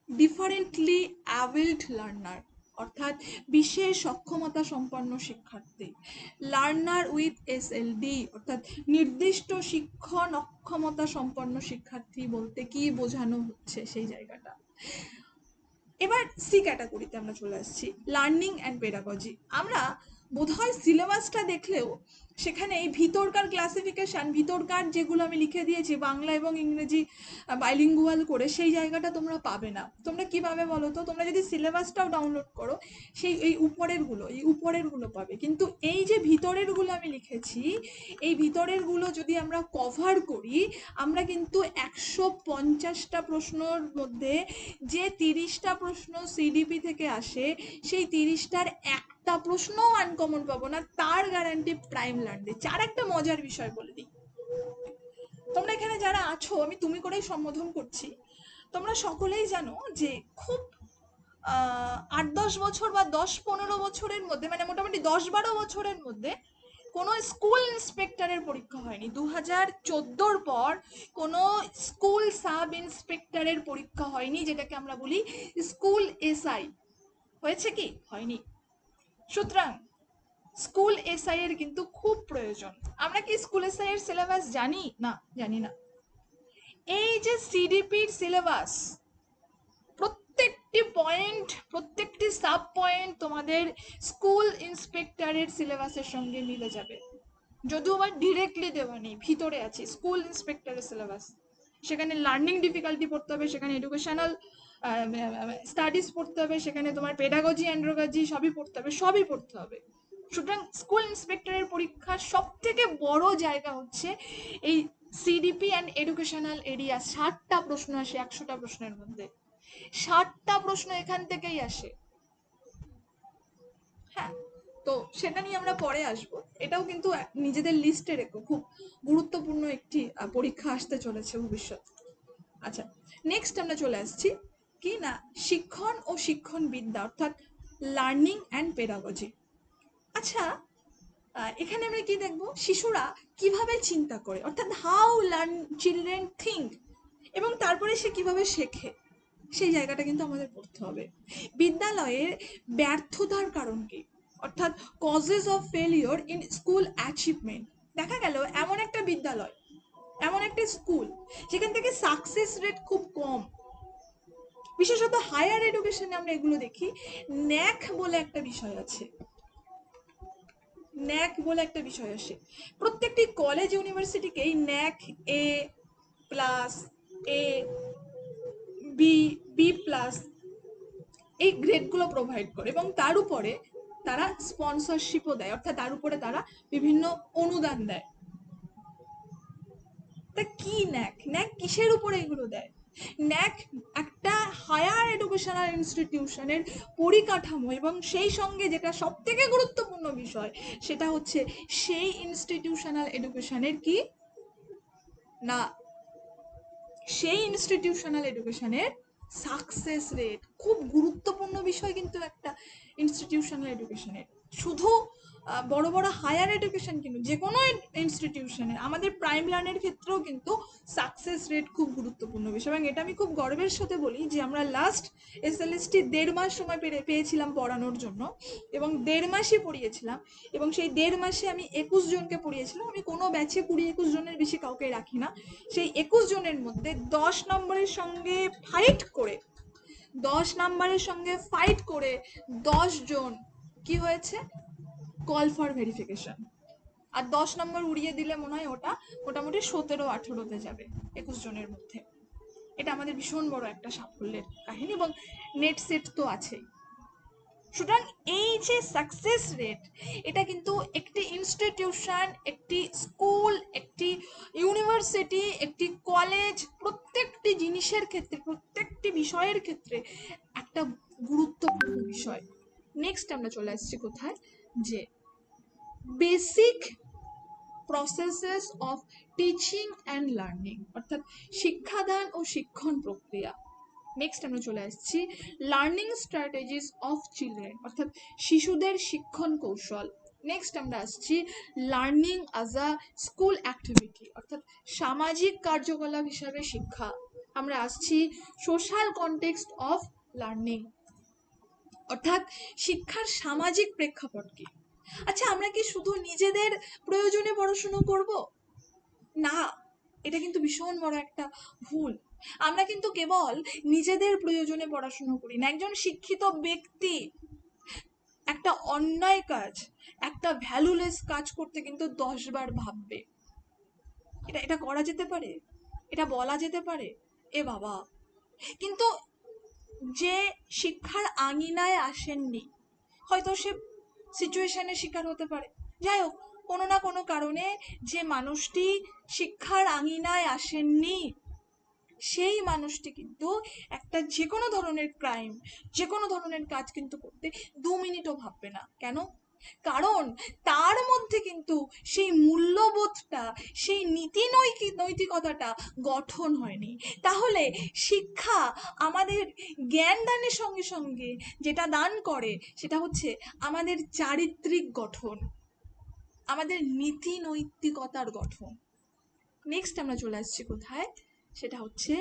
ডিফারেন্টলি অ্যাবিল্ড লার্নার, অর্থাৎ বিশেষ সক্ষমতা সম্পন্ন শিক্ষার্থী। লার্নার উইথ SLD, অর্থাৎ নির্দিষ্ট শিক্ষণ অক্ষমতা সম্পন্ন শিক্ষার্থী বলতে কি বোঝানো হচ্ছে সেই জায়গাটা। এবার সি ক্যাটাগরিতে আমরা চলে আসছি লার্নিং অ্যান্ড পেডাগজি। আমরা বোধহয় সিলেবাসটা দেখলেও সেখানে এই ভিতরকার ক্লাসিফিকেশন, ভিতরকার যেগুলো আমি লিখে দিয়েছি বাংলা এবং ইংরেজি বাইলিঙ্গুয়াল করে, সেই জায়গাটা তোমরা পাবে না। তোমরা কি পাবে বলো তো? তোমরা যদি সিলেবাসটাও ডাউনলোড করো, এই উপরেরগুলো পাবে, কিন্তু এই যে ভিতরেরগুলো আমি লিখেছি, এই ভিতরেরগুলো যদি আমরা কভার করি, আমরা কিন্তু 150টা প্রশ্নর মধ্যে যে 30টা প্রশ্ন সিডিপি থেকে আসে, সেই 30টার একটা প্রশ্নও আনকমন পাবো না, তার গ্যারান্টি প্রাইম লার্ন দিচ্ছে। আর একটা মজার বিষয় বলে দিই, তোমরা এখানে যারা আছো, আমি তুমি করেই সম্বোধন করছি, তোমরা সকলেই জানো যে খুব 8-10 বছর বা 10-15 বছরের মধ্যে, মানে মোটামুটি 10-12 বছরের মধ্যে কোনো স্কুল ইন্সপেক্টরের পরীক্ষা হয়নি। 2014 পর কোনো স্কুল সাব ইন্সপেক্টরের পরীক্ষা হয়নি, যেটাকে আমরা বলি স্কুল এসআই। হয়েছে কি? হয়নি। সুতরাং স্কুল এসআই এর কিন্তু খুব প্রয়োজন। আমরা কি স্কুল এসআই এর সিলেবাস জানি? না, জানি না। এই যে সিডিপির সিলেবাস, প্রত্যেকটি পয়েন্ট, প্রত্যেকটি সাব পয়েন্ট তোমাদের স্কুল ইন্সপেক্টরের সিলেবাসের সঙ্গে মিলে যাবে। যদিও আবার ডিরেক্টলি দেওয়া নেই, ভিতরে আছে স্কুল ইন্সপেক্টরের সিলেবাস। সেখানে লার্নিং ডিফিকাল্টি পড়তে হবে, সেখানে এডুকেশনাল স্টাডিজ পড়তে হবে, সেখানে তোমার পেডাগজি অ্যান্ড্রোগজি সবই পড়তে হবে, সবই পড়তে হবে। সুতরাং স্কুল ইন্সপেক্টরের পরীক্ষার সব থেকে বড় জায়গা হচ্ছে এই সিডিপি অ্যান্ড এডুকেশনাল এরিয়া। 60টা প্রশ্ন আসে 100টা প্রশ্নের মধ্যে, 60টা প্রশ্ন এখান থেকেই আসে। হ্যাঁ, তো সেটা নিয়ে আমরা পরে আসব। এটাও কিন্তু নিজেদের লিস্টে রেখো, খুব গুরুত্বপূর্ণ একটি পরীক্ষা আসতে চলেছে ভবিষ্যৎ। আচ্ছা, নেক্সট আমরা চলে আসছি কি না, শিক্ষণ ও শিক্ষণ বিদ্যা, অর্থাৎ লার্নিং অ্যান্ড পেডাগজি। আচ্ছা, এখানে আমরা কি দেখব, শিশুরা কিভাবে চিন্তা করে, অর্থাৎ হাউ লার্ন চিলড্রেন থিঙ্ক, এবং তারপরে সে কিভাবে শেখে, সেই জায়গাটা কিন্তু আমাদের পড়তে হবে। বিদ্যালয়ের ব্যর্থতার কারণ কি, অর্থাৎ causes of failure in school achievement. দেখা গেল এমন একটা বিদ্যালয়, এমন একটা স্কুল যেখান থেকে সাকসেস রেট খুব কম, বিশেষত হায়ার এডুকেশনে আমরা এগুলো দেখি। ন্যাক বলে একটা বিষয় আছে, ন্যাক বলে একটা বিষয় আসে প্রত্যেকটি college ইউনিভার্সিটিকেই। Knack A plus, A B, B plus, এই গ্রেডগুলো প্রোভাইড করে, এবং তার উপরে তারা স্পন্সরশিপও দেয়, অর্থাৎ তার উপরে তারা বিভিন্ন অনুদান দেয়। তা কি ন্যাক, ন্যাক কিসের উপরে এগুলো দেয়? ন্যাক একটা হায়ার এডুকেশনাল ইনস্টিটিউশনের পরিকাঠামো, এবং সেই সঙ্গে যেটা সব থেকে গুরুত্বপূর্ণ বিষয়, সেটা হচ্ছে সেই ইনস্টিটিউশনাল এডুকেশনের কি না, সেই ইনস্টিটিউশনাল এডুকেশনের সাকসেস রেট। খুব গুরুত্বপূর্ণ বিষয় কিন্তু একটা ইনস্টিটিউশনাল এডুকেশনের। শুধু বড় বড় হায়ার এডুকেশন কিন্তু, যে কোনো ইনস্টিটিউশনে, আমাদের প্রাইম লার্নের ক্ষেত্রেও কিন্তু সাকসেস রেট খুব গুরুত্বপূর্ণ বিষয়। এবং এটা আমি খুব গর্বের সাথে বলি যে আমরা লাস্ট এসএলএসটি 1.5 মাস সময় পেয়েছিলাম পড়ানোর জন্য, এবং 1.5 মাসই পড়িয়েছিলাম, এবং সেই 1.5 মাসে আমি 21 জনকে পড়িয়েছিলাম। আমি কোনো ব্যাচে 20-21 জনের বেশি কাউকে রাখি না। সেই 21 জনের মধ্যে 10 নম্বরের সঙ্গে ফাইট করে, 10 নম্বরের সঙ্গে ফাইট করে 10 জন কি হয়েছে, কল ফর ভেরিফিকেশন। আর 10 নম্বর উড়িয়ে দিলে মনে হয় ওটা মোটামুটি 17-18তে যাবে 21 জনের মধ্যে। এটা আমাদের ভীষণ বড় একটা সাফল্যের কাহিনী, এবং নেট সেট তো আছেই। সুতরাং এই যে সাকসেস রেট, এটা কিন্তু একটি ইনস্টিটিউশন, একটি স্কুল, একটি ইউনিভার্সিটি, একটি কলেজ, প্রত্যেকটি জিনিসের ক্ষেত্রে, প্রত্যেকটি বিষয়ের ক্ষেত্রে একটা গুরুত্বপূর্ণ বিষয়। নেক্সট আমরা চলে আসছি কোথায়, যে basic processes of teaching and learning, অর্থাৎ শিক্ষাদান ও শিক্ষণ প্রক্রিয়া। নেক্সট আমরা চলে আসছি লার্নিং স্ট্র্যাটেজিস অফ চিলড্রেন, অর্থাৎ শিশুদের শিক্ষণ কৌশল। নেক্সট আমরা আসছি learning as a school activity, অর্থাৎ সামাজিক কার্যকলাপ হিসাবে শিক্ষা। আমরা আসছি সোশ্যাল কনটেক্সট অফ লার্নিং, অর্থাৎ শিক্ষার সামাজিক প্রেক্ষাপট কি। আচ্ছা, আমরা কি শুধু নিজেদের প্রয়োজনে পড়াশুনো করব? না, এটা কিন্তু ভীষণ বড় একটা ভুল। আমরা কিন্তু কেবল নিজেদের প্রয়োজনে পড়াশুনো করি না। একজন শিক্ষিত ব্যক্তি একটা অন্যায় কাজ, একটা ভ্যালুলেস কাজ করতে কিন্তু 10 বার ভাববে। এটা এটা করা যেতে পারে, এটা বলা যেতে পারে, এ বাবা। কিন্তু যে শিক্ষার আঙিনায় আসেননি, হয়তো সে সিচুয়েশনের শিকার হতে পারে, যাই হোক, কোনো না কোনো কারণে যে মানুষটি শিক্ষার আঙিনায় আসেননি, সেই মানুষটি কিন্তু একটা যে কোনো ধরনের ক্রাইম, যে কোনো ধরনের কাজ কিন্তু করতে 2 মিনিটও ভাববে না। কেন? কারণ তার মধ্যে কিন্তু সেই মূল্যবোধটা, সেই নৈতিকতাটা গঠন হয়নি। তাহলে শিক্ষা আমাদের জ্ঞান দানের সঙ্গে সঙ্গে যেটা দান করে, সেটা হচ্ছে আমাদের চারিত্রিক গঠন। আমাদের নীতি নৈতিকতার গঠন। নেক্সট আমরা চলে আসছি কোথায়, সেটা হচ্ছে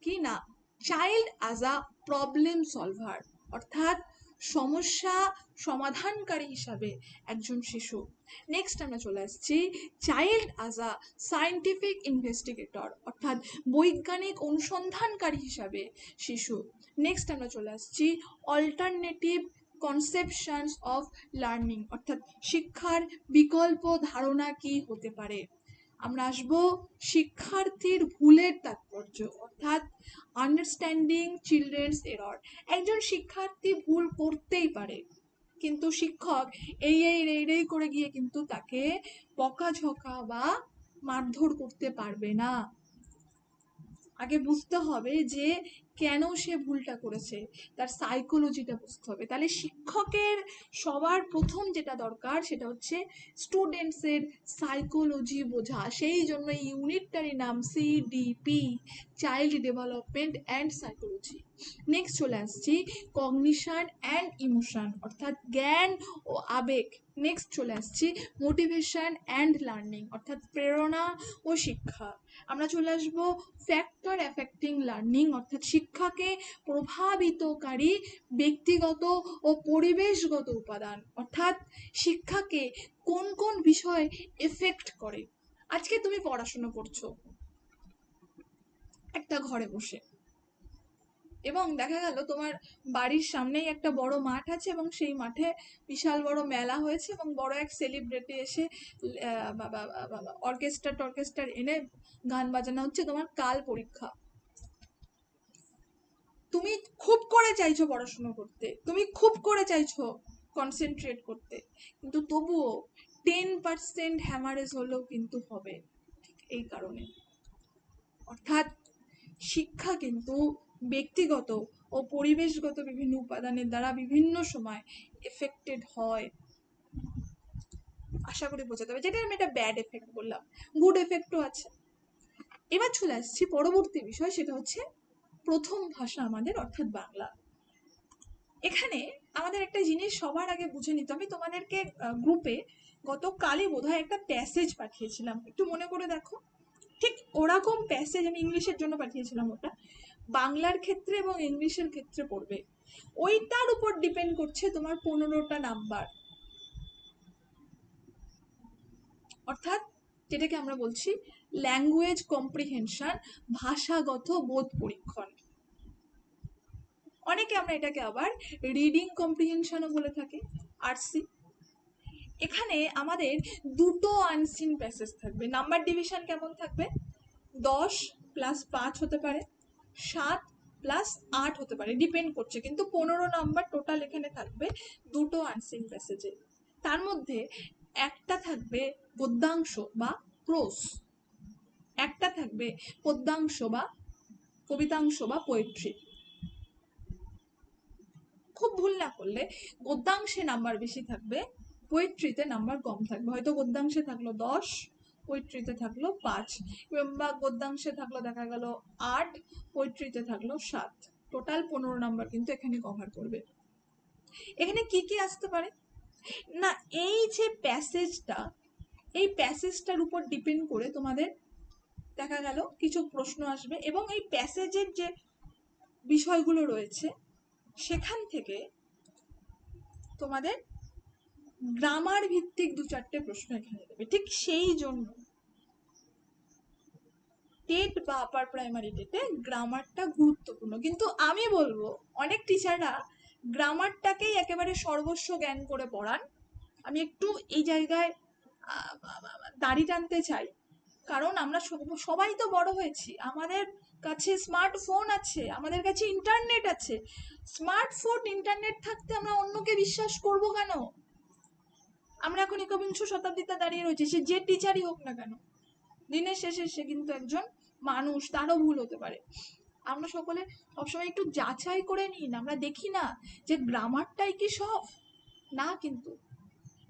কি না, child as a problem solver, অর্থাৎ সমস্যা সমাধানকারী হিসাবে একজন শিশু। নেক্সট আমরা চলে আসছি child as a scientific investigator, অর্থাৎ বৈজ্ঞানিক অনুসন্ধানকারী হিসাবে শিশু। নেক্সট আমরা চলে আসছি অল্টারনেটিভ কনসেপশনস অফ লার্নিং, অর্থাৎ শিক্ষার বিকল্প ধারণা কি হতে পারে। আমরা আসবো শিক্ষার্থীর ভুলের তাৎপর্য, অর্থাৎ আন্ডারস্ট্যান্ডিং চিলড্রেন্স এরর। একজন শিক্ষার্থী ভুল করতেই পারে, কিন্তু শিক্ষক এই করে গিয়ে কিন্তু তাকে বকাঝকা বা মারধর করতে পারবে না। আগে বুঝতে হবে যে কেন সে ভুলটা করেছে, তার সাইকোলজিটা বুঝতে হবে। তাহলে শিক্ষকের সবার প্রথম যেটা দরকার সেটা হচ্ছে স্টুডেন্টসের সাইকোলজি বোঝা। সেই জন্য এই ইউনিটটারই নাম CDP, child development and psychology. Next চলে আসছি কগনিশন অ্যান্ড ইমোশন, অর্থাৎ জ্ঞান ও আবেগ। নেক্সট চলে আসছি মোটিভেশন অ্যান্ড লার্নিং, অর্থাৎ প্রেরণা ও শিক্ষা। আমরা চলে আসবো ফ্যাক্টর এফেক্টিং লার্নিং, অর্থাৎ শিক্ষাকে প্রভাবিতকারী ব্যক্তিগত ও পরিবেশগত উপাদান, অর্থাৎ শিক্ষাকে কোন কোন বিষয় এফেক্ট করে। আজকে তুমি পড়াশোনা করছো একটা ঘরে বসে, এবং দেখা গেল তোমার বাড়ির সামনেই একটা বড় মাঠ আছে এবং সেই মাঠে বিশাল বড় মেলা হয়েছে এবং বড় এক সেলিব্রিটি এসে অর্কেস্ট্রা এনে গান বাজানো হচ্ছে, তোমার কাল পরীক্ষা। তুমি খুব করে চাইছো পড়াশোনা করতে, তুমি খুব করে চাইছো কনসেন্ট্রেট করতে, কিন্তু তবুও 10% হ্যামারেজ হলেও কিন্তু হবে, ঠিক এই কারণে। অর্থাৎ শিক্ষা কিন্তু ব্যক্তিগত ও পরিবেশগত বিভিন্ন উপাদানের দ্বারা বিভিন্ন সময় এফেক্টেড হয়। আশা করি বোঝাতে হবে, যেটা আমি একটা ব্যাড এফেক্ট বললাম, গুড এফেক্টও আছে। এবার চলে আসছি পরবর্তী বিষয়, সেটা হচ্ছে প্রথম ভাষা আমাদের, অর্থাৎ বাংলা। এখানে আমাদের একটা জিনিস সবার আগে বুঝে নিতে, আমি তোমাদেরকে গ্রুপে গতকালই বোধহয় একটা প্যাসেজ পাঠিয়েছিলাম, একটু মনে করে দেখো। ঠিক ওরকম প্যাসেজ আমি ইংলিশের জন্য পাঠিয়েছিলাম, ওটা বাংলার ক্ষেত্রে এবং ইংলিশের ক্ষেত্রে পড়বে। ওইটার উপর ডিপেন্ড করছে তোমার 15টা নাম্বার, অর্থাৎ যেটাকে আমরা বলছি ল্যাঙ্গুয়েজ কম্প্রিহেনশন, ভাষাগত বোধ পরীক্ষণ। অনেকে আমরা এটাকে আবার রিডিং কম্প্রিহেনশনও বলে থাকি, আরসি। এখানে আমাদের দুটো আনসিন প্যাসেজ থাকবে। নাম্বার ডিভিশন কেমন থাকবে, 10 + 5 হতে পারে, 7 + 8 হতে পারে, ডিপেন্ড করছে, কিন্তু 15 নাম্বার টোটাল এখানে থাকবে দুটো আনসিন প্যাসেজে। তার মধ্যে একটা থাকবে গদ্যাংশ বা প্রোস, একটা থাকবে পদ্যাংশ বা কবিতাংশ বা পোয়েট্রি। খুব ভুল না করলে গদ্যাংশে নাম্বার বেশি থাকবে, পোয়েট্রিতে নাম্বার কম থাকবে। হয়তো গদ্যাংশে থাকলো 10, পোয়েট্রিতে থাকলো 5, কিংবা গদ্যাংশে থাকলো দেখা গেল 8, পোয়েট্রিতে থাকলো 7, টোটাল 15 নাম্বার কিন্তু এখানে কভার করবে। এখানে কি কি আসতে পারে না, এই যে প্যাসেজটা, এই প্যাসেজটার উপর ডিপেন্ড করে তোমাদের দেখা গেল কিছু প্রশ্ন আসবে, এবং এই প্যাসেজের যে বিষয়গুলো রয়েছে সেখান থেকে তোমাদের গ্রামার ভিত্তিক 2-4টে প্রশ্ন এখানে দেবে। ঠিক সেই জন্য টেট বা আপার প্রাইমারি টেটে গ্রামারটা গুরুত্বপূর্ণ। কিন্তু আমি বলবো অনেক টিচাররা গ্রামারটাকেই একেবারে সর্বস্ব জ্ঞান করে পড়ান। আমি একটু এই জায়গায় দাড়ি টানতে চাই, কারণ আমরা সবাই তো বড় হয়েছি, আমাদের কাছে স্মার্টফোন আছে, আমাদের কাছে ইন্টারনেট আছে। স্মার্টফোন ইন্টারনেট থাকতে আমরা অন্যকে বিশ্বাস করব কেন? আমরা এখন 21শ শতাব্দীতে দাঁড়িয়ে রয়েছি, সে যে টিচারই হোক না কেন, দিনের শেষে সে কিন্তু একজন মানুষ, তারও ভুল হতে পারে। আমরা সকলে সবসময় একটু যাচাই করে নিন, আমরা দেখি না যে গ্রামারটাই কি সব না, কিন্তু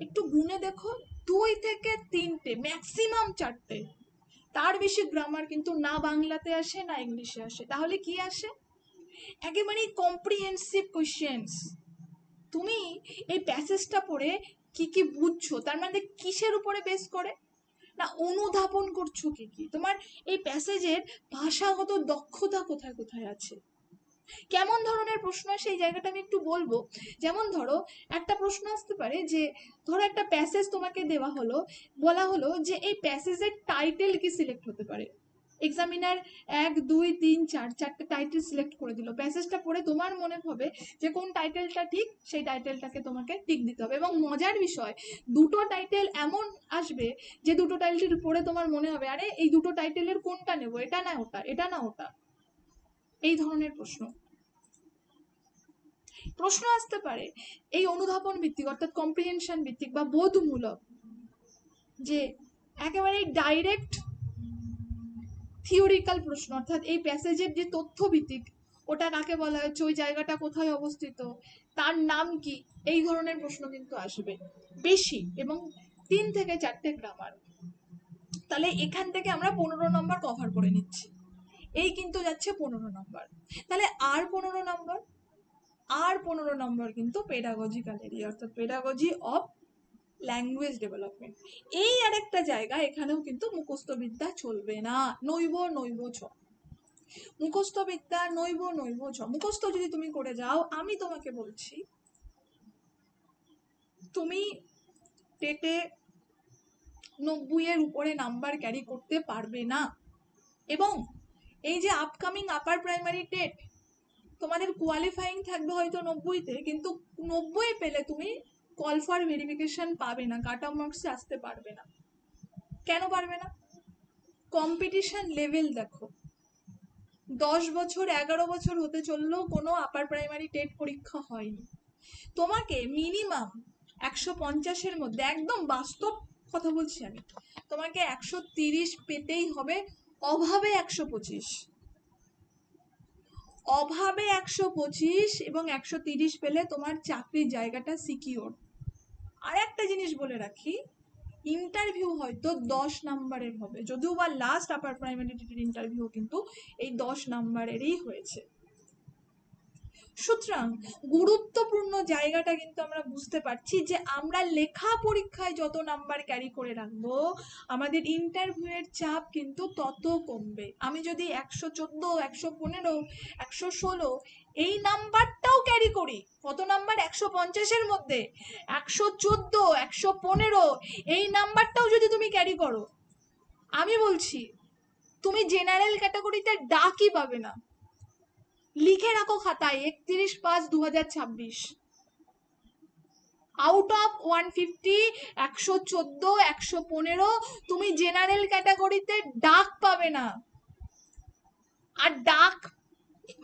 একটু গুনে দেখো, 2 থেকে 3টে, ম্যাক্সিমাম 4টে, তার বেশি গ্রামার কিন্তু না বাংলাতে আসে না ইংলিশে আসে। তাহলে কি আসে? একেবারে কম্প্রিহেন্সিভ কোয়েশ্চেন্স। তুমি এই প্যাসেজটা পড়ে কি কি বুঝছো, তার মানে কিসের উপরে বেস করে না অনুধাবন করছো কি কি, তোমার এই প্যাসেজের ভাষাগত দক্ষতা কোথায় কোথায় আছে, কেমন ধরনের প্রশ্ন সেই জায়গাটা আমি একটু বলবো। যেমন ধরো একটা প্রশ্ন আসতে পারে যে ধরো একটা প্যাসেজ তোমাকে দেওয়া হলো, বলা হলো যে এই প্যাসেজের টাইটেল কি সিলেক্ট হতে পারে। এক্সামিনার 1 2 3 4 চারটে টাইটেল সিলেক্ট করে দিল, প্যাসেজটা পড়ে তোমার মনে হবে যে কোন টাইটেলটা ঠিক, সেই টাইটেলটাকে তোমাকে টিক দিতে হবে। এবং মজার বিষয়, দুটো টাইটেল এমন আসবে যে দুটো টাইটেল পড়ে তোমার মনে হবে আরে এই দুটো টাইটেলের কোনটা নেব, এটা না ওটা, এটা না ওটা। এই ধরনের প্রশ্ন প্রশ্ন আসতে পারে এই অনুধাবন ভিত্তিক অর্থাৎ কম্প্রিহেনশন ভিত্তিক বা বোধমূলক, যে একেবারে ডাইরেক্ট থিওরিক্যাল প্রশ্ন, অর্থাৎ এই প্যাসেজের যে তথ্য ভিত্তিক ওটা কাকে বলা হচ্ছে, ওই জায়গাটা কোথায় অবস্থিত, তার নাম কি, এই ধরনের প্রশ্ন কিন্তু আসবে বেশি, এবং 3 থেকে 4টে গ্রামার। তাহলে এখান থেকে আমরা 15 নম্বর কভার করে নিচ্ছি, এই কিন্তু যাচ্ছে 15 নম্বর। তাহলে আর 15 নম্বর কিন্তু পেডাগজিক্যাল এরিয়া, অর্থাৎ পেডাগজি অফ ল্যাঙ্গুয়েজ ডেভেলপমেন্ট। এই আরেকটা জায়গা, এখানেও কিন্তু মুখস্থ বিদ্যা চলবে না, নৈব নৈব ছ, মুখস্থ বিদ্যা নৈব নৈব ছ। মুখস্থ যদি তুমি করে যাও, আমি তোমাকে বলছি তুমি টেটে 90-এর উপরে নাম্বার ক্যারি করতে পারবে না। এবং এই যে আপকামিং আপার প্রাইমারি টেট, তোমাদের কোয়ালিফাইং থাকবে হয়তো 90-তে, কিন্তু 90 পেলে তুমি কল ফর ভেরিফিকেশন পাবে না, কাট অফ মার্কসে আসতে পারবে না। কেন পারবে না? কম্পিটিশন লেভেল দেখো, 10 বছর 11 বছর হতে চললেও কোনো আপার প্রাইমারি টেট পরীক্ষা হয়নি। তোমাকে মিনিমাম 150-এর মধ্যে, একদম বাস্তব কথা বলছি আমি, তোমাকে 130 পেতেই হবে, অভাবে 125, অভাবে 125, এবং 130 পেলে তোমার চাকরির জায়গাটা সিকিওর। আর একটা জিনিস বলে রাখি, ইন্টারভিউ হয়তো 10 নাম্বারের হবে, যদিও বা লাস্ট আপার প্রাইমারি ইন্টারভিউ কিন্তু এই 10 নাম্বারেরই হয়েছে। সুতরাং গুরুত্বপূর্ণ জায়গাটা কিন্তু আমরা বুঝতে পারছি যে আমরা লেখা পরীক্ষায় যত নাম্বার ক্যারি করে রাখবো, আমাদের ইন্টারভিউয়ের চাপ কিন্তু তত কমবে। আমি যদি 114, 115, 116 এই নাম্বারটাও ক্যারি করি, কত নাম্বার 150-এর মধ্যে 114, 115 এই নাম্বারটাও যদি তুমি ক্যারি করো, আমি বলছি তুমি জেনারেল ক্যাটাগরিতে ডাকই পাবে না। লিখে রাখো খাতায় 31/5/2026, আউট অফ 150, 114, 115 তুমি জেনারেল ক্যাটাগরিতে ডাক পাবে না। আর ডাক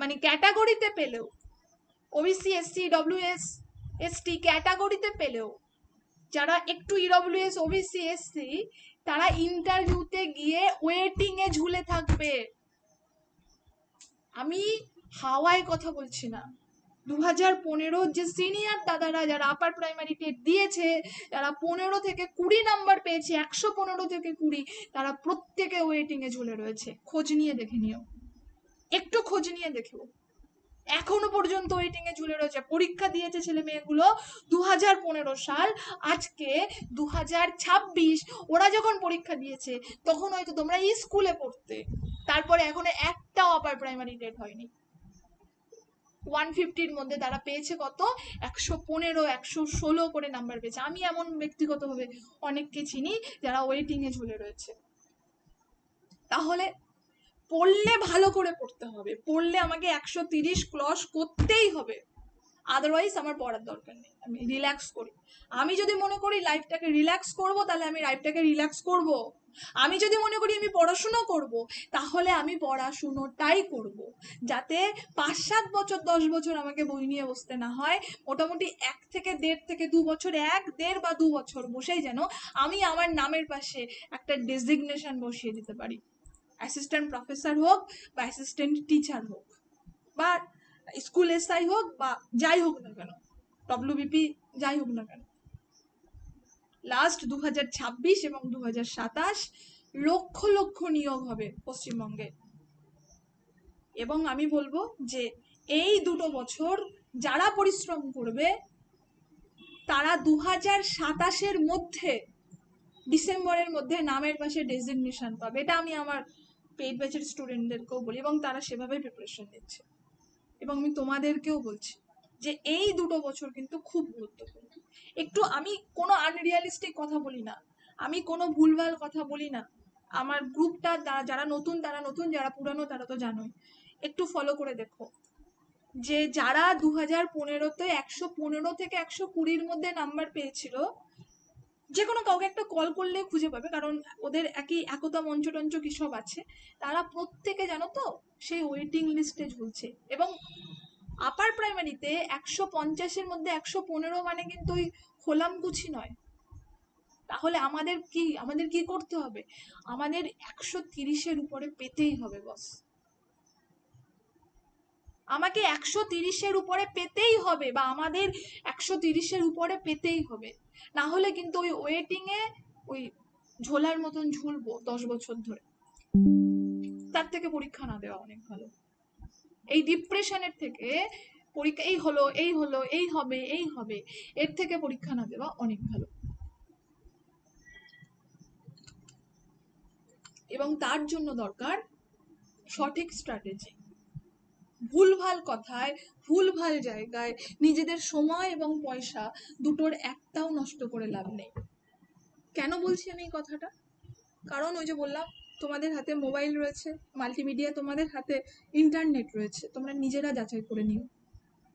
মানে ক্যাটাগরিতে পেলেও, ওবিসি এসসি ডব্লিউএস এসটি ক্যাটাগরিতে পেলেও, যারা একটু ইডব্লিউএস ওবিসি এসসি তারা ইন্টারভিউতে গিয়ে ওয়েটিং এ ঝুলে থাকবে। আমি হাওয়ায় কথা বলছি না, 2015 যে সিনিয়র দাদারা যারা আপার প্রাইমারি টেট দিয়েছে, যারা 15 থেকে 20 নাম্বার পেয়েছে, 115 থেকে 20, তারা প্রত্যেকে ওয়েটিং এ ঝুলে রয়েছে। খোঁজ নিয়ে দেখে নিও, একটু খোঁজ নিয়ে দেখো, এখনো পর্যন্ত ওয়েটিং এ ঝুলে রয়েছে। পরীক্ষা দিয়েছে ছেলে মেয়েগুলো 2015 সাল, আজকে 2026, ওরা যখন পরীক্ষা দিয়েছে তখন হয়তো তোমরা স্কুলে পড়তে, তারপরে এখনো একটাও আপার প্রাইমারি টেট হয়নি। 150-র মধ্যে তারা পেয়েছে কত, 115, 116 করে নাম্বার পেয়েছে। আমি এমন ব্যক্তিগতভাবে অনেককে চিনি যারা ওয়েটিং এ ঝুলে রয়েছে। তাহলে পড়লে ভালো করে পড়তে হবে, পড়লে আমাকে 130 ক্রস করতেই হবে, আদারওয়াইজ আমার পড়ার দরকার নেই, আমি রিল্যাক্স করি। আমি যদি মনে করি লাইফটাকে রিল্যাক্স করব, তাহলে আমি লাইফটাকে রিল্যাক্স করব। আমি যদি মনে করি আমি পড়াশুনো করব, তাহলে আমি পড়াশুনোটাই করব, যাতে 5-7 বছর 10 বছর আমাকে বই নিয়ে বসতে না হয়। মোটামুটি 1 থেকে 1.5 থেকে 2 বছর, 1, 1.5 বা 2 বছর বসেই যেন আমি আমার নামের পাশে একটা ডেজিগনেশন বসিয়ে দিতে পারি, অ্যাসিস্ট্যান্ট প্রফেসর হোক বা অ্যাসিস্ট্যান্ট টিচার হোক বা স্কুল এসআই হোক বা যাই হোক না কেন, ডব্লিউবিপি যাই হোক না কেন। লাস্ট 2026 এবং 2027 লক্ষ লক্ষ নিয়োগ হবে পশ্চিমবঙ্গে, এবং আমি বলবো যে এই 2 বছর যারা পরিশ্রম করবে তারা 2027-এর মধ্যে, ডিসেম্বরের মধ্যে নামের পাশে ডেজিগনেশন পাবে। এটা আমি আমার পেইড ব্যাচের স্টুডেন্টদেরকেও বলি এবং তারা সেভাবে প্রিপারেশন নিচ্ছে। এবং আমি তোমাদেরকেও বলছি যে এই 2 বছর কিন্তু খুব গুরুত্বপূর্ণ। একটু আমি কোনো আনরিয়ালিস্টিক কথা বলি না, আমি কোনো ভুলভাল কথা বলি না। আমার গ্রুপটা যারা নতুন তারা নতুন, যারা পুরানো তারা তো জানোই। একটু ফলো করে দেখো যে যারা 2015-তে 115 থেকে 120-র মধ্যে নাম্বার পেয়েছিল, যে কোনো কাউকে একটা কল করলে খুঁজে পাবে, কারণ ওদের একতা মঞ্চ টঞ্চ কি সব আছে। তারা প্রত্যেকে জানো তো সেই ওয়েটিং লিস্টে ঝুলছে। এবং আপার প্রাইমারিতে 150-এর মধ্যে 115 মানে কিন্তু ওই খোলামকুচি নয়। তাহলে আমাদের কি করতে হবে? আমাদের 130-এর উপরে পেতেই হবে বস। আমাকে 130-এর উপরে পেতেই হবে, বা আমাদের 130-এর উপরে পেতেই হবে। না হলে কিন্তু ওই ওয়েটিংয়ে ওই ঝোলার মতন ঝুলবো 10 বছর ধরে। তার থেকে পরীক্ষা না দেওয়া অনেক ভালো। এই ডিপ্রেশনের থেকে পরীক্ষা এই হবে এর থেকে পরীক্ষা না দেওয়া অনেক ভালো। এবং তার জন্য দরকার সঠিক স্ট্র্যাটেজি। ভুলভাল কথায়, ভুলভাল জায়গায় নিজেদের সময় এবং পয়সা দুটোর একটাও নষ্ট করে লাভ নেই। কেন বলছি আমি এই কথাটা? কারণ ওই যে বললাম, তোমাদের হাতে মোবাইল রয়েছে, মাল্টিমিডিয়া, তোমাদের হাতে ইন্টারনেট রয়েছে, তোমরা নিজেরা যাচাই করে নিও।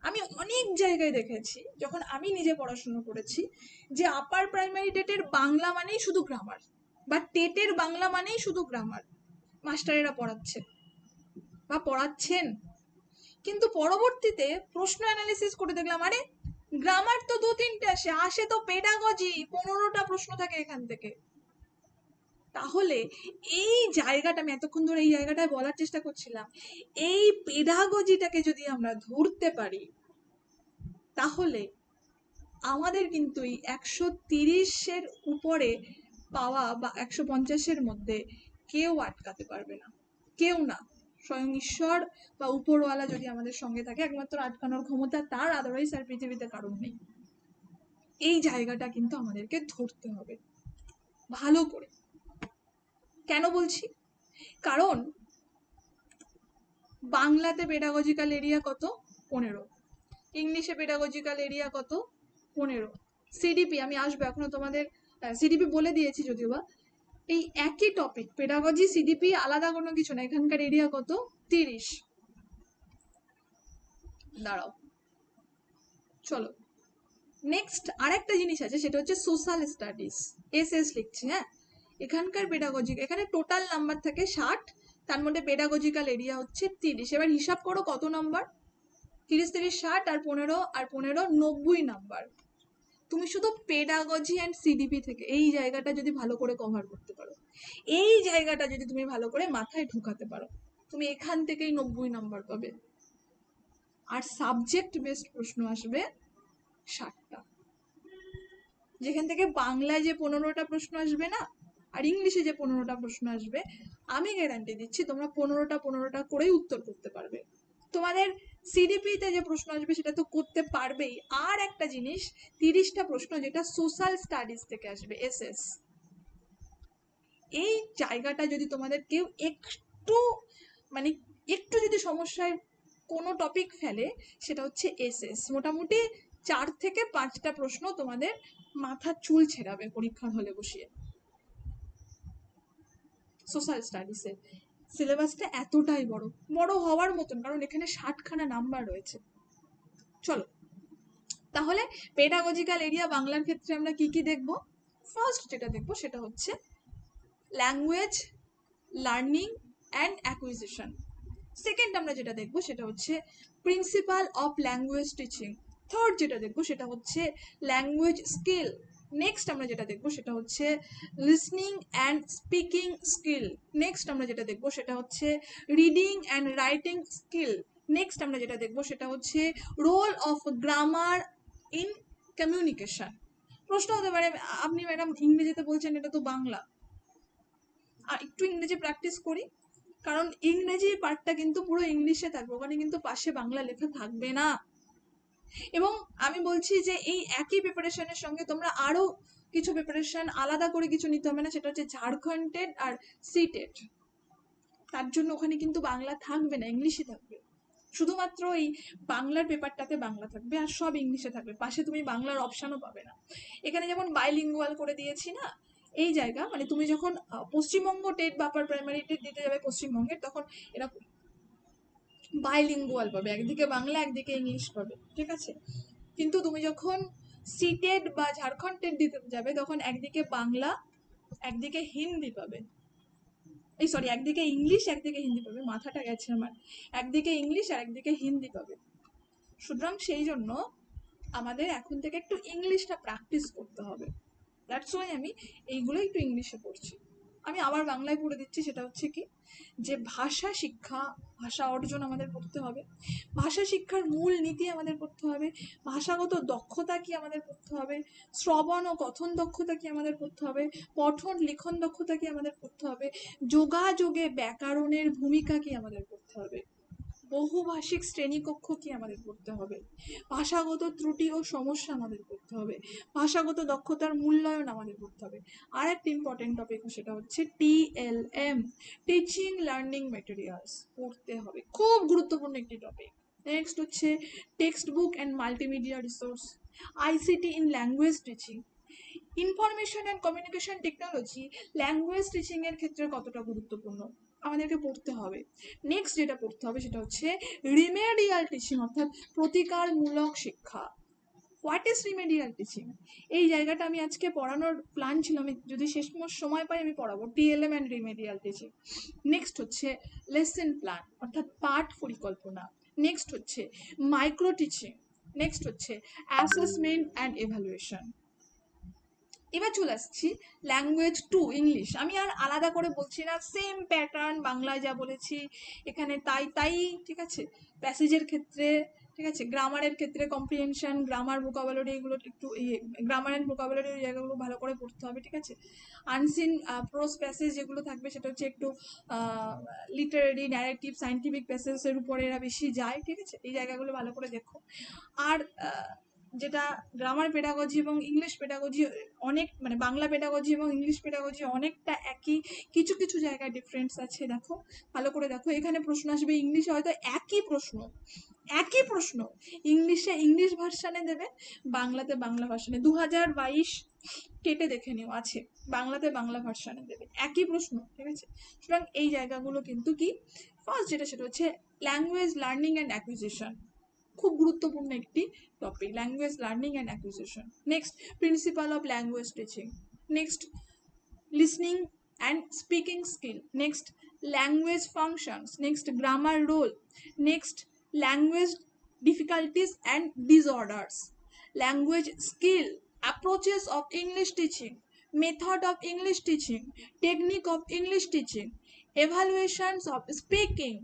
আমি অনেক জায়গায় দেখেছি যখন আমি নিজে পড়াশুনো করেছি যে আপার প্রাইমারি টেটের বাংলা মানেই শুধু গ্রামার, বা টেটের বাংলা মানেই শুধু গ্রামার মাস্টারেরা পড়াচ্ছে বা পড়াচ্ছেন। কিন্তু পরবর্তীতে প্রশ্ন অ্যানালিসিস করে দেখলাম আরে গ্রামার তো 2-3টে আসে তো পেডাগজি 15টা প্রশ্ন থাকে এখান থেকে। তাহলে এই জায়গাটা, আমি এতক্ষণ ধরে এই জায়গাটায় বলার চেষ্টা করছিলাম, এই পেডাগজিটাকে যদি আমরা ধরতে পারি তাহলে আমাদের কিন্তু এই 130-এর উপরে পাওয়া বা 150-এর মধ্যে কেউ আটকাতে পারবে না, কেউ না। স্বয়ং ঈশ্বর বা উপরওয়ালা যদি আমাদের সঙ্গে থাকে, একমাত্র আটকানোর ক্ষমতা তার, আদারওয়াইজ আর পৃথিবীতে কারণ নেই। এই জায়গাটা কিন্তু আমাদেরকে ধরতে হবে ভালো করে। কেন বলছি? কারণ বাংলাতে পেডাগজিক্যাল এরিয়া কত? 15। ইংলিশে পেডাগজিক্যাল এরিয়া কত? 15। সিডিপি, আমি আসবো এখনো তোমাদের, সিডিপি বলে দিয়েছি যদিও বা, এই একই টপিক পেডাগজি সিডিপি আলাদা কোনো কিছু না, এখানকার এরিয়া কত? 30। দাঁড়াও, চলো নেক্সট আরেকটা জিনিস আছে, সেটা হচ্ছে সোশ্যাল স্টাডিজ, এসএস লিখছি। হ্যাঁ, এখানকার পেডাগজিক, এখানে টোটাল নাম্বার থাকে 60, তার মধ্যে পেডাগজিক্যাল এরিয়া হচ্ছে 30। এবার হিসাব করো কত নাম্বার? 30 30 60 আর 15 আর 15 90 নাম্বার। তুমি শুধু পেডাগজি অ্যান্ড সিডিপি থেকে এই জায়গাটা যদি ভালো করে কভার করতে পারো, এই জায়গাটা যদি তুমি ভালো করে মাথায় ঢুকাতে পারো, তুমি এখান থেকেই 90 নাম্বার পাবে। আর সাবজেক্ট বেসড প্রশ্ন আসবে 60টা, যেখান থেকে বাংলায় যে 15টা প্রশ্ন আসবে না, আর ইংলিশে যে 15টা প্রশ্ন আসবে, আমি গ্যারান্টি দিচ্ছি তোমরা 15টা করেই উত্তর করতে পারবে। তোমাদের সিডিপিতে যে প্রশ্ন আসবে সেটা তো করতে পারবেই, আর একটা জিনিস 30টা প্রশ্ন যেটা সোশ্যাল স্টাডিজ থেকে আসবে, এসএস। এই জায়গাটা যদি তোমাদের কেউ একটু মানে একটু যদি সমস্যায় কোনো টপিক ফেলে, সেটা হচ্ছে এসএস। মোটামুটি 4 থেকে 5টা প্রশ্ন তোমাদের মাথা চুল ছেড়াবে পরীক্ষার হলে বসিয়ে। সোশ্যাল স্টাডিজের সিলেবাসটা এতটাই বড় হওয়ার মতন, কারণ এখানে 60খানা নাম্বার রয়েছে। চলো তাহলে পেডাগজিক্যাল এরিয়া বাংলার ক্ষেত্রে আমরা কি কি দেখব? ফার্স্ট যেটা দেখবো সেটা হচ্ছে language learning and acquisition. Second আমরা যেটা দেখবো সেটা হচ্ছে principal of language teaching. Third যেটা দেখবো সেটা হচ্ছে ল্যাঙ্গুয়েজ স্কিল। নেক্সট আমরা যেটা দেখবো সেটা হচ্ছে listening and speaking skill. Next আমরা যেটা দেখবো সেটা হচ্ছে reading and writing skill. Next আমরা যেটা দেখবো সেটা হচ্ছে role of grammar in communication. প্রশ্ন হতে পারে আপনি ম্যাডাম ইংরেজিতে বলছেন, এটা তো বাংলা। আর একটু ইংরেজি প্র্যাকটিস করি, কারণ ইংরেজি পার্টটা কিন্তু পুরো ইংলিশে থাকবে, ওখানে কিন্তু পাশে বাংলা লেখা থাকবে না। এবং আমি বলছি যে এই একই প্রিপারেশনের সঙ্গে তোমরা আরো কিছু প্রিপারেশন আলাদা করে কিছু নিতে হবে না, সেটা হচ্ছে ঝাড়খণ্ডের আর সিটেট। তার জন্য ওখানে কিন্তু বাংলা থাকবে না, ইংলিশে থাকবে। শুধুমাত্র এই বাংলার পেপারটাতে বাংলা থাকবে আর সব ইংলিশে থাকবে, পাশে তুমি বাংলার অপশানও পাবে না। এখানে যেমন বাইলিঙ্গুয়াল করে দিয়েছি না, এই জায়গা মানে তুমি যখন পশ্চিমবঙ্গ টেট বা আপার প্রাইমারি টেট দিতে যাবে পশ্চিমবঙ্গের, তখন এরকম বাইলিঙ্গুয়াল পাবে, একদিকে বাংলা একদিকে ইংলিশ পাবে, ঠিক আছে। কিন্তু তুমি যখন সিটেট বা ঝাড়খণ্ড টেট দিতে যাবে তখন একদিকে বাংলা একদিকে হিন্দি পাবে, এই সরি একদিকে ইংলিশ একদিকে হিন্দি পাবে, মাথাটা গেছে আমার, একদিকে ইংলিশ আর একদিকে হিন্দি পাবে। সুতরাং সেই জন্য আমাদের এখন থেকে একটু ইংলিশটা প্র্যাকটিস করতে হবে। দ্যাটস ওয়াই আমি এইগুলো একটু ইংলিশে পড়ছি। আমি আবার বাংলায় পড়ে দিচ্ছি, সেটা হচ্ছে কি যে ভাষা শিক্ষা, ভাষা অর্জন আমাদের পড়তে হবে, ভাষা শিক্ষার মূল নীতি আমাদের পড়তে হবে, ভাষাগত দক্ষতা কি আমাদের পড়তে হবে, শ্রবণ ও কথন দক্ষতা কি আমাদের পড়তে হবে, পঠন লিখন দক্ষতা কি আমাদের পড়তে হবে, যোগাযোগে ব্যাকরণের ভূমিকা কি আমাদের পড়তে হবে, বহুভাষিক শ্রেণীকক্ষ কি আমাদের পড়তে হবে, ভাষাগত ত্রুটি ও সমস্যা আমাদের পড়তে হবে, ভাষাগত দক্ষতার মূল্যায়ন আমাদের পড়তে হবে। আর একটা ইম্পর্টেন্ট টপিক সেটা হচ্ছে TLM, টিচিং লার্নিং মেটেরিয়ালস পড়তে হবে, খুব গুরুত্বপূর্ণ একটি টপিক। নেক্সট হচ্ছে text book and multimedia resource, ICT in language teaching, information and communication technology language teaching এর ক্ষেত্রে কতটা গুরুত্বপূর্ণ আমাদেরকে পড়তে হবে। নেক্সট যেটা পড়তে হবে সেটা হচ্ছে রিমেডিয়াল টিচিং, অর্থাৎ প্রতিকারমূলক শিক্ষা। What is remedial teaching? এই জায়গাটা আমি আজকে পড়ানোর প্ল্যান ছিল, আমি যদি শেষ সময় পাই আমি পড়াবো TLM and remedial teaching. Next হচ্ছে লেসন প্ল্যান, অর্থাৎ পাঠ পরিকল্পনা। নেক্সট হচ্ছে মাইক্রো টিচিং। নেক্সট হচ্ছে অ্যাসেসমেন্ট অ্যান্ড এভালুয়েশন। এবার চলে আসছি ল্যাঙ্গুয়েজ 2 ইংলিশ। আমি আর আলাদা করে বলছি না, সেম প্যাটার্ন বাংলায় যা বলেছি এখানে তাই তাই, ঠিক আছে। প্যাসেজের ক্ষেত্রে, ঠিক আছে, গ্রামারের ক্ষেত্রে কম্প্রিহেনশন, গ্রামার ভোকাবুলারি, এগুলো একটু গ্রামার অ্যান্ড ভোকাবুলারি ওই জায়গাগুলো ভালো করে পড়তে হবে, ঠিক আছে। আনসিন প্রোজ প্যাসেজ যেগুলো থাকবে সেটা হচ্ছে একটু লিটারারি ন্যারেটিভ সায়েন্টিফিক প্যাসেজের উপরে এরা বেশি যায়, ঠিক আছে, এই জায়গাগুলো ভালো করে দেখো। আর যেটা গ্রামার পেডাগজি এবং ইংলিশ পেডাগজি অনেক, মানে বাংলা পেডাগজি এবং ইংলিশ পেডাগজি অনেকটা একই, কিছু কিছু জায়গায় ডিফারেন্স আছে, দেখো ভালো করে দেখো। এখানে প্রশ্ন আসবে ইংলিশে, হয়তো একই প্রশ্ন ইংলিশে ইংলিশ ভার্সানে দেবে, বাংলাতে বাংলা ভার্সানে। 2022 কেটে দেখে নিও আছে, বাংলাতে বাংলা ভার্সানে দেবে, একই প্রশ্ন, ঠিক আছে। সুতরাং এই জায়গাগুলো কিন্তু কি, ফার্স্ট যেটা সেটা হচ্ছে ল্যাঙ্গুয়েজ লার্নিং অ্যান্ড অ্যাকুইজিশন, খুব গুরুত্বপূর্ণ একটি topic, language learning and acquisition. Next principal of language teaching. Next listening and speaking skill. Next language functions. Next grammar role. Next language difficulties and disorders, language skill, approaches of English teaching, method of English teaching, technique of English teaching, evaluations of speaking,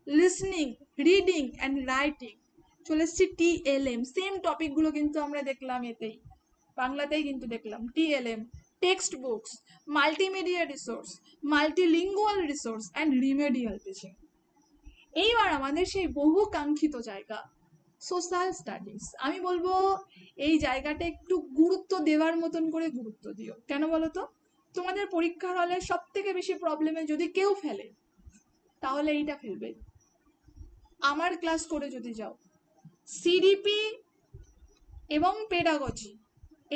listening, reading and writing। চলে এসছি TLM, same টপিকগুলো কিন্তু আমরা দেখলাম এতেই, বাংলাতেই কিন্তু দেখলাম TLM, text books, multimedia resource, multilingual resource and remedial teaching. এইবার আমাদের সেই বহু কাঙ্ক্ষিত জায়গা সোশ্যাল স্টাডিজ। আমি বলবো এই জায়গাটা একটু গুরুত্ব দেওয়ার মতন করে গুরুত্ব দিও। কেন বলো তো? তোমাদের পরীক্ষার হলে সব থেকে বেশি প্রবলেমে যদি কেউ ফেলে তাহলে এইটা ফেলবে। আমার ক্লাস করে যদি যাও, সিডিপি এবং পেডাগজি,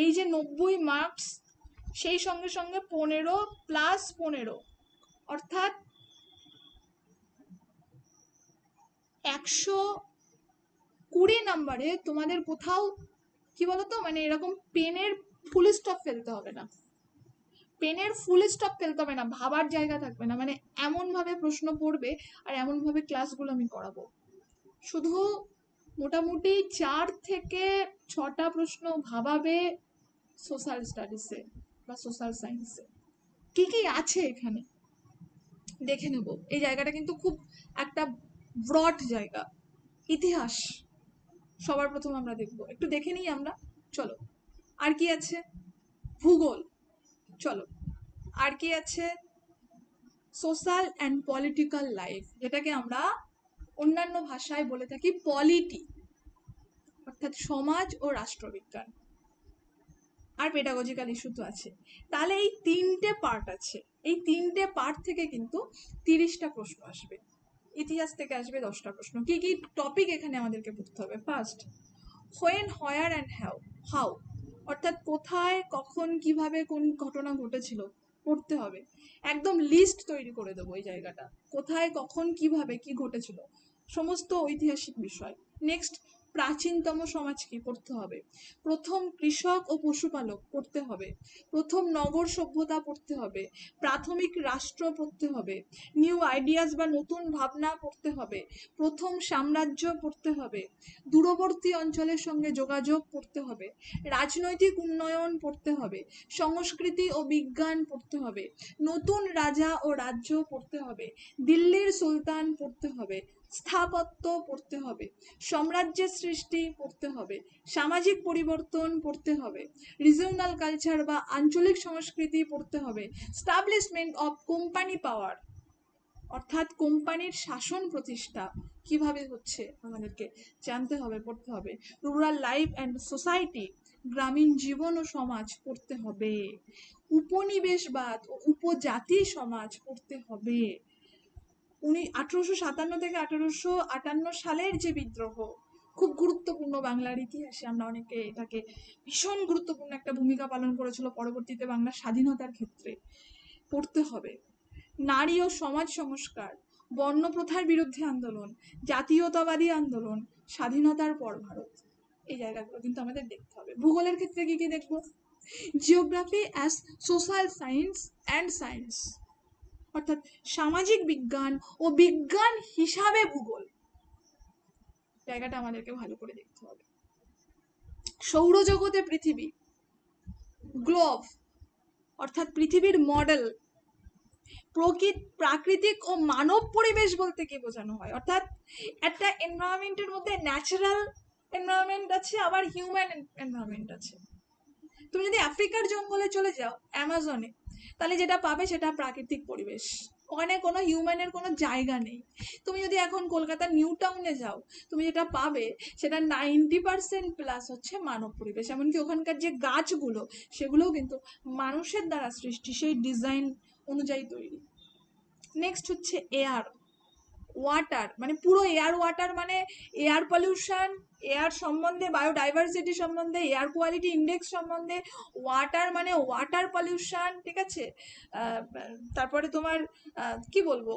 এই যে 90 মার্কস, সেই সঙ্গে সঙ্গে 15 প্লাস 15, অর্থাৎ 120 নাম্বারে তোমাদের কোথাও কি বলতো, মানে এরকম পেনের ফুল স্টপ ফেলতে হবে না, পেনের ফুল স্টপ ফেলতে হবে না, ভাবার জায়গা থাকবে না, মানে এমনভাবে প্রশ্ন পড়বে আর এমনভাবে ক্লাসগুলো আমি করাবো। শুধু মোটামুটি 4 থেকে 6টা প্রশ্ন ভাবাবে সোশ্যাল স্টাডিজে বা সোশ্যাল সায়েন্সে। কি কি আছে এখানে দেখে নেব। এই জায়গাটা কিন্তু খুব একটা ব্রড জায়গা। ইতিহাস সবার প্রথম আমরা দেখব, একটু দেখে নিই আমরা, চলো। আর কি আছে? ভূগোল, চলো। আর কি আছে? সোশ্যাল অ্যান্ড পলিটিক্যাল লাইফ, যেটাকে আমরা অন্যান্য ভাষায় বলে থাকি পলিটি, অর্থাৎ সমাজ ও রাষ্ট্রবিজ্ঞান, আর পেডাগজিক্যাল ইস্যু তো আছে। তাহলে এই 3টে পার্ট আছে, এই 3টে পার্ট থেকে কিন্তু 30টা প্রশ্ন আসবে। ইতিহাস থেকে আসবে 10টা প্রশ্ন। কি কি টপিক এখানে আমাদেরকে পড়তে হবে? First, when, where and how, অর্থাৎ কোথায়, কখন, কিভাবে, কোন ঘটনা ঘটেছিল পড়তে হবে। একদম লিস্ট তৈরি করে দেবো এই জায়গাটা, কোথায়, কখন, কিভাবে, কি ঘটেছিল, সমস্ত ঐতিহাসিক বিষয়। নেক্সট, প্রাচীনতম সমাজ কি পড়তে হবে, প্রথম কৃষক ও পশুপালক পড়তে হবে, প্রথম নগর সভ্যতা পড়তে হবে, প্রাথমিক রাষ্ট্র পড়তে হবে, নিউ আইডিয়াস বা নতুন ভাবনা পড়তে হবে, প্রথম সাম্রাজ্য পড়তে হবে, দূরবর্তী অঞ্চলের সঙ্গে যোগাযোগ পড়তে হবে, রাজনৈতিক উন্নয়ন পড়তে হবে, সংস্কৃতি ও বিজ্ঞান পড়তে হবে, নতুন রাজা ও রাজ্য পড়তে হবে, দিল্লির সুলতান পড়তে হবে, স্থাপত্য পড়তে হবে, সাম্রাজ্যের সৃষ্টি পড়তে হবে, সামাজিক পরিবর্তন পড়তে হবে, রিজিওনাল কালচার বা আঞ্চলিক সংস্কৃতি পড়তে হবে, স্টাবলিশমেন্ট অফ কোম্পানি পাওয়ার, অর্থাৎ কোম্পানির শাসন প্রতিষ্ঠা কিভাবে হচ্ছে আমাদেরকে জানতে হবে, পড়তে হবে, রুরাল লাইফ অ্যান্ড সোসাইটি, গ্রামীণ জীবন ও সমাজ পড়তে হবে, উপনিবেশবাদ ও উপজাতি সমাজ পড়তে হবে, 1857 থেকে 1858 সালের যে বিদ্রোহ, খুব গুরুত্বপূর্ণ বাংলার ইতিহাসে, আমরা অনেকে এটাকে ভীষণ গুরুত্বপূর্ণ একটা ভূমিকা পালন করেছিল পরবর্তীতে বাংলার স্বাধীনতার ক্ষেত্রে, পড়তে হবে, নারী ও সমাজ সংস্কার, বর্ণপ্রথার বিরুদ্ধে আন্দোলন, জাতীয়তাবাদী আন্দোলন, স্বাধীনতার পর ভারত, এই জায়গাগুলো কিন্তু আমাদের দেখতে হবে। ভূগোলের ক্ষেত্রে কি কি দেখবো? Geography as social science and science, অর্থাৎ সামাজিক বিজ্ঞান ও বিজ্ঞান হিসাবে ভূগোল, জায়গাটা আমাদেরকে ভালো করে দেখতে হবে। সৌরজগতে পৃথিবী, গ্লোব, অর্থাৎ পৃথিবীর মডেল, প্রাকৃতিক ও মানব পরিবেশ বলতে কি বোঝানো হয়, অর্থাৎ একটা এনভায়রনমেন্টের মধ্যে ন্যাচারাল এনভায়রনমেন্ট আছে, আবার হিউম্যান এনভায়রনমেন্ট আছে। তুমি যদি আফ্রিকার জঙ্গলে চলে যাও, অ্যামাজনে, তাহলে যেটা পাবে সেটা প্রাকৃতিক পরিবেশ, ওখানে কোনো হিউম্যানের কোনো জায়গা নেই। তুমি যদি এখন কলকাতার নিউ টাউনে যাও, তুমি যেটা পাবে সেটা 90% প্লাস হচ্ছে মানব পরিবেশ, এমনকি ওখানকার যে গাছগুলো সেগুলোও কিন্তু মানুষের দ্বারা সৃষ্টি, সেই ডিজাইন অনুযায়ী তৈরি। নেক্সট হচ্ছে এয়ার, ওয়াটার, মানে পুরো এয়ার ওয়াটার, মানে এয়ার পলিউশন, এয়ার সম্বন্ধে, বায়োডাইভার্সিটি সম্বন্ধে, এয়ার কোয়ালিটি ইন্ডেক্স সম্বন্ধে, ওয়াটার মানে ওয়াটার পলিউশন, ঠিক আছে। তারপরে তোমার কি বলবো,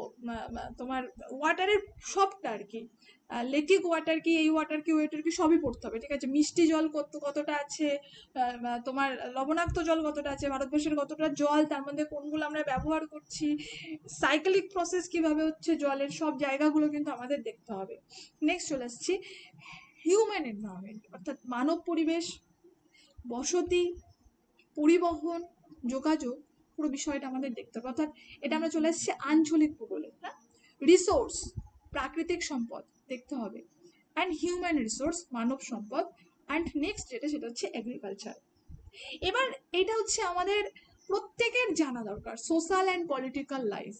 তোমার ওয়াটারের সবটা আর কি, লেকিক ওয়াটার কি, এই ওয়াটার কি, ওয়াটার কি, সবই পড়তে হবে, ঠিক আছে। মিষ্টি জল কতটা আছে, তোমার লবণাক্ত জল কতটা আছে, ভারতবর্ষের কতটা জল, তার মধ্যে কোনগুলো আমরা ব্যবহার করছি, সাইক্লিক প্রসেস কিভাবে হচ্ছে জলের, সব জায়গাগুলো কিন্তু আমাদের দেখতে হবে। নেক্সট চলে আসছি হিউম্যান এনভায়রনমেন্ট, অর্থাৎ মানব পরিবেশ, বসতি, পরিবহন, যোগাযোগ, পুরো বিষয়টা আমাদের দেখতে হবে। অর্থাৎ এটা আমরা চলে আসছি আঞ্চলিক ভূগোলে। হ্যাঁ, রিসোর্স, প্রাকৃতিক সম্পদ দেখতে হবে, অ্যান্ড হিউম্যান রিসোর্স, মানব সম্পদ, অ্যান্ড নেক্সট যেটা সেটা হচ্ছে এগ্রিকালচার। এবার এটা হচ্ছে আমাদের প্রত্যেকের জানা দরকার, সোশ্যাল অ্যান্ড পলিটিক্যাল লাইফ,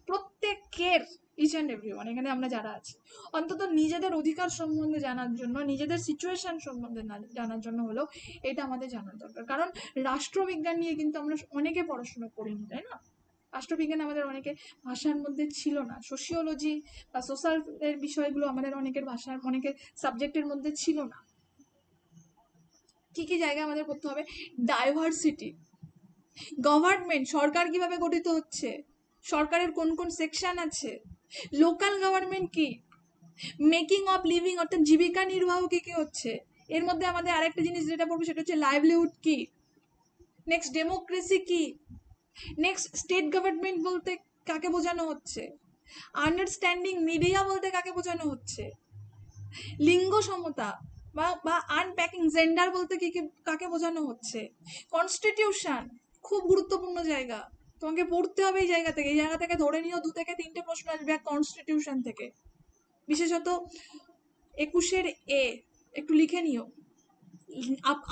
প্রত্যেকের, ইচ অ্যান্ড এভরিওয়ান, এখানে আমরা যারা আছি, অন্তত নিজেদের অধিকার সম্বন্ধে জানার জন্য, নিজেদের সিচুয়েশন সম্বন্ধে জানার জন্য হলেও এটা আমাদের জানার দরকার। কারণ রাষ্ট্রবিজ্ঞান নিয়ে কিন্তু আমরা অনেকে পড়াশোনা করিনি, তাই না? রাষ্ট্রবিজ্ঞান আমাদের অনেকে ভাষার মধ্যে ছিল না, সোশিওলজি বা সোশ্যাল এর বিষয়গুলো আমাদের অনেকের ভাষার, অনেকের সাবজেক্টের মধ্যে ছিল না। কি কি জায়গায় আমাদের পড়তে হবে? ডাইভার্সিটি, গভর্নমেন্ট, সরকার কিভাবে গঠিত হচ্ছে, সরকারের কোন কোন সেকশন আছে, লোকাল গভর্নমেন্ট কি, মেকিং অফ লিভিং, অর্থাৎ জীবিকা নির্বাহ কি কি হচ্ছে, এর মধ্যে আমাদের আরেকটা জিনিস যেটা পড়বো সেটা হচ্ছে লাইভলিহুড কি, নেক্সট ডেমোক্রেসি কি, নেক্সট স্টেট গভর্নমেন্ট বলতে কাকে বোঝানো হচ্ছে, আন্ডারস্ট্যান্ডিং মিডিয়া বলতে কাকে বোঝানো হচ্ছে, লিঙ্গ সমতা বা আনপ্যাকিং জেন্ডার বলতে কি কাকে বোঝানো হচ্ছে, কনস্টিটিউশন, খুব গুরুত্বপূর্ণ জায়গা, তোমাকে পড়তে হবে এই জায়গা থেকে। এই জায়গা থেকে ধরে নিও 2 থেকে 3টে প্রশ্ন আসবে কনস্টিটিউশন থেকে, বিশেষত 21-এর এ, একটু লিখে নিও,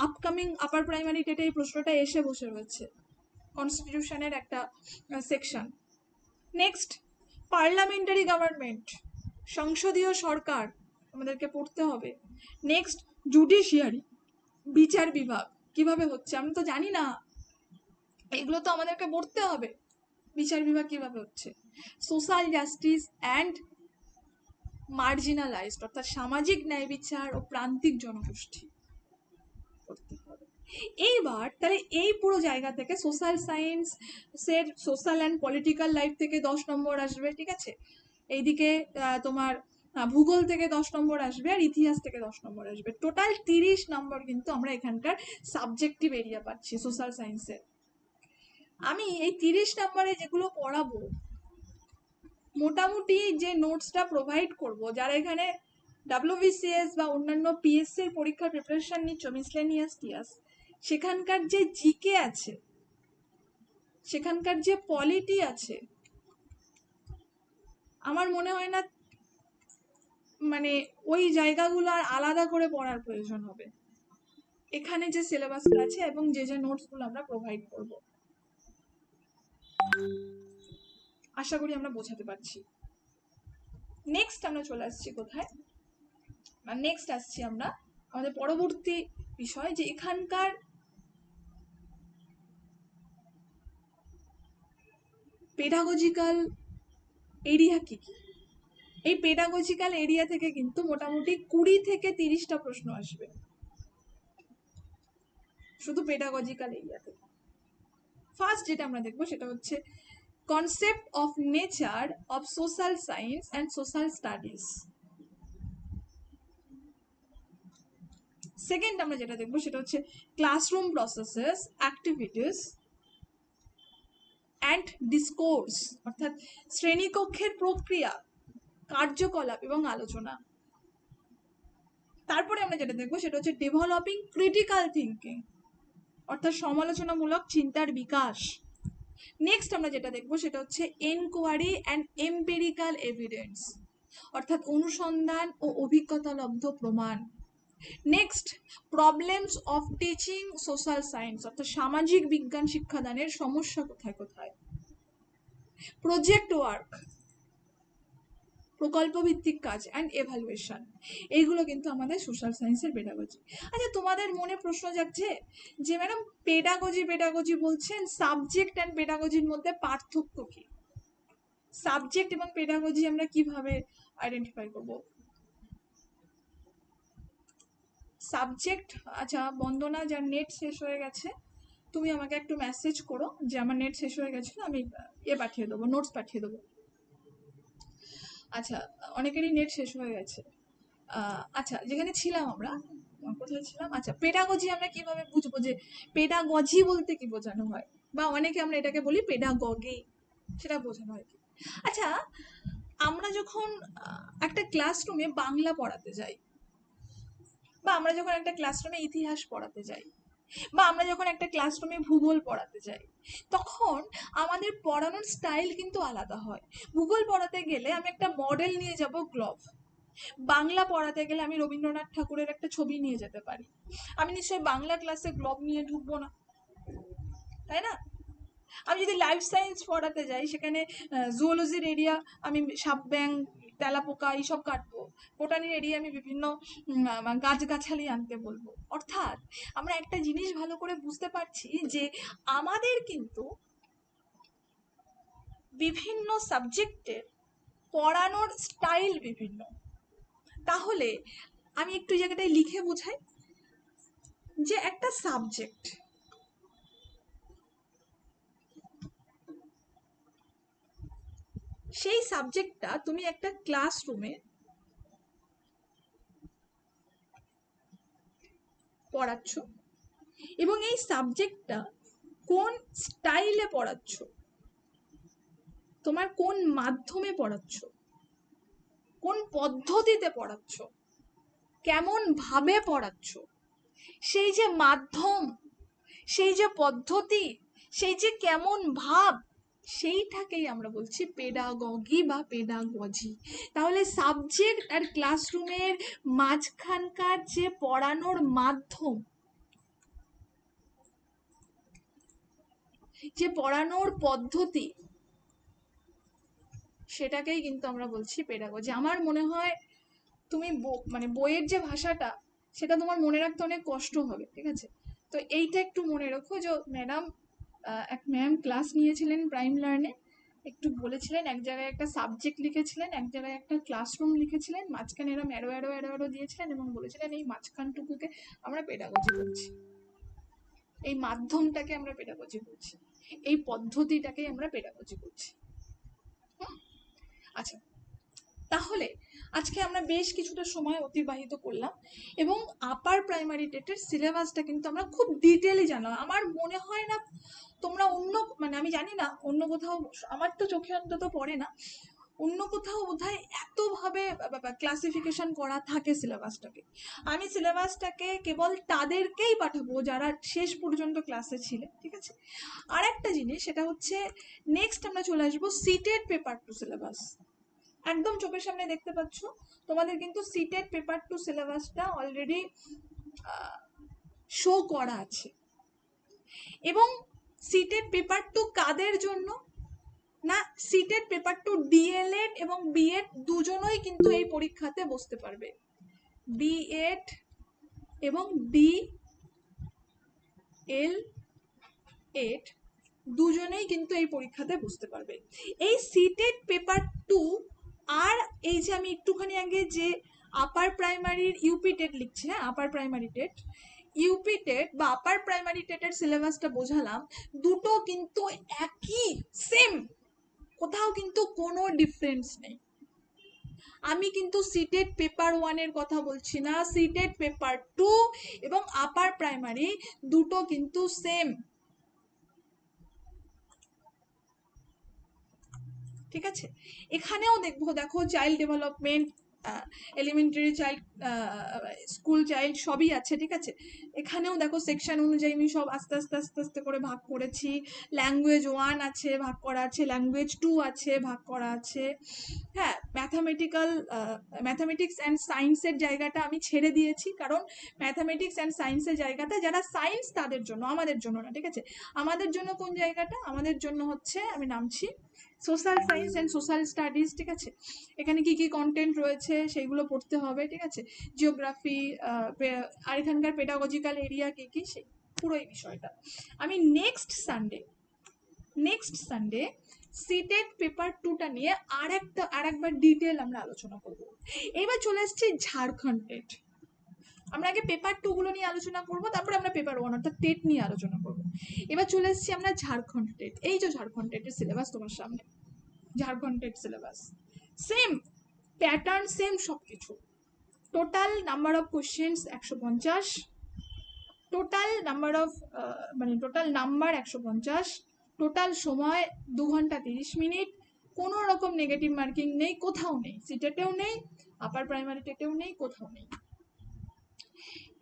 আপকামিং আপার প্রাইমারি টেটে এই প্রশ্নটা এসে বসে রয়েছে, কনস্টিটিউশনের একটা সেকশন। নেক্সট, পার্লামেন্টারি গভর্নমেন্ট, সংসদীয় সরকার, আমাদেরকে পড়তে হবে। নেক্সট, জুডিশিয়ারি, বিচার বিভাগ কিভাবে হচ্ছে আমি তো জানি না, এগুলো তো আমাদেরকে পড়তে হবে, বিচার বিভাগ কিভাবে হচ্ছে। সোশ্যাল জাস্টিস অ্যান্ড মার্জিনালাইজড, অর্থাৎ সামাজিক ন্যায় বিচার ও প্রান্তিক জনগোষ্ঠী করতে হবে। এইবার তাহলে এই পুরো জায়গা থেকে সোশ্যাল সায়েন্সের সোশ্যাল অ্যান্ড পলিটিক্যাল লাইফ থেকে 10 নম্বর আসবে, ঠিক আছে। এইদিকে তোমার ভূগোল থেকে 10 নম্বর আসবে, আর ইতিহাস থেকে 10 নম্বর আসবে। টোটাল 30 নম্বর কিন্তু আমরা এখানকার সাবজেক্টিভ এরিয়া পাচ্ছি সোশ্যাল সায়েন্সের। আমি এই 30 নম্বরে যেগুলো পড়াবো, মোটামুটি যে নোটসটা প্রোভাইড করব, যারা এখানে WBCS বা অন্যান্য PSC এর পরীক্ষার প্রিপারেশন নিচ্ছ, মিসলেনিয়াস টিয়াস, সেখানকার যে জিকে আছে, সেখানকার যে পলিটি আছে, আমার মনে হয় না মানে ওই জায়গাগুলো আর আলাদা করে পড়ার প্রয়োজন হবে। এখানে যে সিলেবাসটা আছে এবং যে যে নোটসগুলো আমরা প্রোভাইড করব, আশা করি আমরা বোঝাতে পারছি। নেক্সট আমরা চলে আসছি কোথায়, নেক্সট আসছি আমরা আমাদের পরবর্তী বিষয়, যে এখানকার পেডাগজিক্যাল এরিয়া কি কি। এই পেডাগজিক্যাল এরিয়া থেকে কিন্তু মোটামুটি 20 থেকে 30টা প্রশ্ন আসবে শুধু পেডাগজিক্যাল এরিয়া থেকে। ফার্স্ট যেটা আমরা দেখবো সেটা হচ্ছে concept of nature of social science and social studies. Second আমরা যেটা দেখবো সেটা হচ্ছে classroom processes, activities and discourse, অর্থাৎ শ্রেণীকক্ষের প্রক্রিয়া, কার্যকলাপ এবং আলোচনা। তারপরে আমরা যেটা দেখবো সেটা হচ্ছে ডেভেলপিং ক্রিটিক্যাল থিঙ্কিং, অর্থাৎ সমালোচনামূলক চিন্তার বিকাশ। নেক্সট আমরা যেটা দেখবো সেটা হচ্ছে এনকোয়ারি অ্যান্ড এম্পিরিক্যাল এভিডেন্স, অর্থাৎ অনুসন্ধান ও অভিজ্ঞতালব্ধ প্রমাণ। Next, problems of teaching social science, অর্থাৎ সামাজিক বিজ্ঞান শিক্ষাদানের সমস্যা কোথায় কোথায়। প্রজেক্ট ওয়ার্ক, প্রকল্প ভিত্তিক কাজ অ্যান্ড এভালুয়েশন, এইগুলো কিন্তু আমাদের সোশ্যাল সায়েন্সের পেডাগজি। আচ্ছা, তোমাদের মনে প্রশ্ন জাগছে যে ম্যাডাম পেডাগজি বলছেন, সাবজেক্ট অ্যান্ড পেডাগজির মধ্যে পার্থক্য কি? সাবজেক্ট এবং পেডাগজি আমরা কিভাবে আইডেন্টিফাই করব? সাবজেক্ট, আচ্ছা বন্দনা, যার নেট শেষ হয়ে গেছে, তুমি আমাকে একটু মেসেজ করো যে আমার নেট শেষ হয়ে গেছে, আমি পাঠিয়ে দেবো, নোটস পাঠিয়ে দেবো। আচ্ছা, অনেকেরই নেট শেষ হয়ে গেছে। আচ্ছা, যেখানে ছিলাম আমরা, কোথায় ছিলাম? আচ্ছা, পেডাগজি আমরা কিভাবে বুঝবো যে পেডাগজি বলতে কি বোঝানো হয়, বা অনেকে আমরা এটাকে বলি পেডাগগি, সেটা বোঝানো হয় কি? আচ্ছা, আমরা যখন একটা ক্লাসরুমে বাংলা পড়াতে যাই, বা আমরা যখন একটা ক্লাসরুমে ইতিহাস পড়াতে যাই, বা আমরা যখন একটা ক্লাসরুমে ভূগোল পড়াতে যাই, তখন আমাদের পড়ানোর স্টাইল কিন্তু আলাদা হয়। ভূগোল পড়াতে গেলে আমি একটা মডেল নিয়ে যাব, গ্লোব। বাংলা পড়াতে গেলে আমি রবীন্দ্রনাথ ঠাকুরের একটা ছবি নিয়ে যেতে পারি। আমি নিশ্চয়ই বাংলা ক্লাসে গ্লোব নিয়ে ঢুকবো না, তাই না? আমি যদি লাইফ সায়েন্স পড়াতে যাই, সেখানে জুওলজির এরিয়া আমি সাপ, ব্যাং, তেলাপোকা এইসব কাটবো। বোটানির এরিয়া আমি বিভিন্ন গাছগাছালি আনতে বলবো। অর্থাৎ আমরা একটা জিনিস ভালো করে বুঝতে পারছি যে আমাদের কিন্তু বিভিন্ন সাবজেক্টের পড়ানোর স্টাইল বিভিন্ন। তাহলে আমি একটু জায়গাটায় লিখে বোঝাই যে একটা সাবজেক্ট, সেই সাবজেক্টটা তুমি একটা ক্লাসরুমে পড়াচ্ছ, এবং এই সাবজেক্টটা কোন স্টাইলে পড়াচ্ছ, তোমার কোন মাধ্যমে পড়াচ্ছ, কোন পদ্ধতিতে পড়াচ্ছ, কেমন ভাবে পড়াচ্ছ, সেই যে মাধ্যম, সেই যে পদ্ধতি, সেই যে কেমন ভাব, সেইটাকেই আমরা বলছি পেডাগগি বা পেডাগজি। তাহলে সাবজেক্ট আর ক্লাসরুমের মাঝখানকার যে পড়ানোর মাধ্যম, যে পড়ানোর পদ্ধতি, সেটাকেই কিন্তু আমরা বলছি পেডাগজি। আমার মনে হয় তুমি মানে বইয়ের যে ভাষাটা সেটা তোমার মনে রাখতে অনেক কষ্ট হবে, ঠিক আছে? তো এইটা একটু মনে রাখো যে ম্যাডাম, এক ম্যাম ক্লাস নিয়েছিলেন প্রাইম লার্নে, একটু বলেছিলেন, এক জায়গায় একটা সাবজেক্ট লিখেছিলেন, এক জায়গায় একটা ক্লাসরুম লিখেছিলেন, মাঝখানে এরম অ্যারো অ্যারো অ্যারো অ্যারো দিয়েছিলেন এবং বলেছিলেন এই মাঝখানটুকুকে আমরা পেডাগজি করছি, এই মাধ্যমটাকে আমরা পেডাগজি করছি, এই পদ্ধতিটাকে আমরা পেডাগজি করছি। আচ্ছা, তাহলে আজকে আমরা বেশ কিছুটা সময় অতিবাহিত করলাম এবং আপার প্রাইমারি টেটের সিলেবাসটা কিন্তু আমরা খুব ডিটেইলে জানলাম। আমার মনে হয় না তোমরা অন্য, মানে আমি জানি না অন্য কোথাও, আমার তো চোখে অন্তত পড়ে না অন্য কোথাও বোধহয় এতভাবে ক্লাসিফিকেশন করা থাকে সিলেবাসটাকে। আমি সিলেবাসটাকে কেবল তাদেরকেই পাঠাবো যারা শেষ পর্যন্ত ক্লাসে ছিলেন, ঠিক আছে? আর একটা জিনিস, সেটা হচ্ছে নেক্সট আমরা চলে আসবো সিটেড পেপার টু সিলেবাস। একদম চোখের সামনে দেখতে পাচ্ছ তোমাদের কিন্তু সিটেড পেপার টু সিলেবাসটা অলরেডি শো করা আছে। এবং সিটেড পেপার টু কাদের জন্য না, সিটেড পেপার টু ডিএলএড এবং বিএড দুজনই কিন্তু এই পরীক্ষাতে বসতে পারবে। বিএড এবং ডিএলএড দুজনেই কিন্তু এই পরীক্ষাতে বসতে পারবে। এই সিটেড পেপার টু আর এই যে আমি একটুখানি আগে যে আপার প্রাইমারির ইউপি টেট লিখছি, হ্যাঁ upper primary TET, UP TET বা আপার প্রাইমারি টেটের সিলেবাসটা বোঝালাম, দুটো কিন্তু একই, সেম, কোথাও কিন্তু কোনো ডিফারেন্স নেই। আমি কিন্তু সিটেড পেপার 1 এর কথা বলছি না, সিটেড পেপার 2 এবং আপার প্রাইমারি দুটো কিন্তু সেম, ঠিক আছে? এখানেও দেখো child development, elementary child, school child সবই আছে, ঠিক আছে? এখানেও দেখো সেকশন অনুযায়ী আমি সব আস্তে আস্তে আস্তে আস্তে করে ভাগ করেছি। ল্যাঙ্গুয়েজ 1 আছে ভাগ করা আছে, ল্যাঙ্গুয়েজ 2 আছে ভাগ করা আছে। হ্যাঁ, ম্যাথামেটিক্স অ্যান্ড সায়েন্সের জায়গাটা আমি ছেড়ে দিয়েছি, কারণ ম্যাথামেটিক্স অ্যান্ড সায়েন্সের জায়গাটা যারা সায়েন্স তাদের জন্য, আমাদের জন্য না, ঠিক আছে? আমাদের জন্য কোন জায়গাটা? আমাদের জন্য হচ্ছে, আমি নামছি social science and social studies, ঠিক আছে? এখানে কি কি কন্টেন্ট রয়েছে সেইগুলো পড়তে হবে, ঠিক আছে? জিওগ্রাফি, আর এখানকার পেডাগজিক্যাল এরিয়া কি কি, সেই পুরো এই বিষয়টা আমি নেক্সট সানডে সিটেড পেপার 2টা নিয়ে আরেকবার ডিটেল আমরা আলোচনা করব। এবার চলে আসছে ঝাড়খণ্ড টেট। আমরা আগে পেপার 2 গুলো নিয়ে আলোচনা করব, তারপরে আমরা পেপার 1 অর্থাৎ টেট নিয়ে আলোচনা করব। এবার চলে এসেছি আমরা ঝাড়খণ্ড টেট। এই যে ঝাড়খণ্ড টেটের সিলেবাস তোমার সামনে, Jharkhand TET syllabus same pattern, same সবকিছু। Total number of questions 150, total number 150, total সময় 2 ঘন্টা 30 মিনিট। কোনো রকম নেগেটিভ মার্কিং নেই, কোথাও নেই, সিটেটেও নেই, আপার প্রাইমারি টেটেও নেই, কোথাও নেই।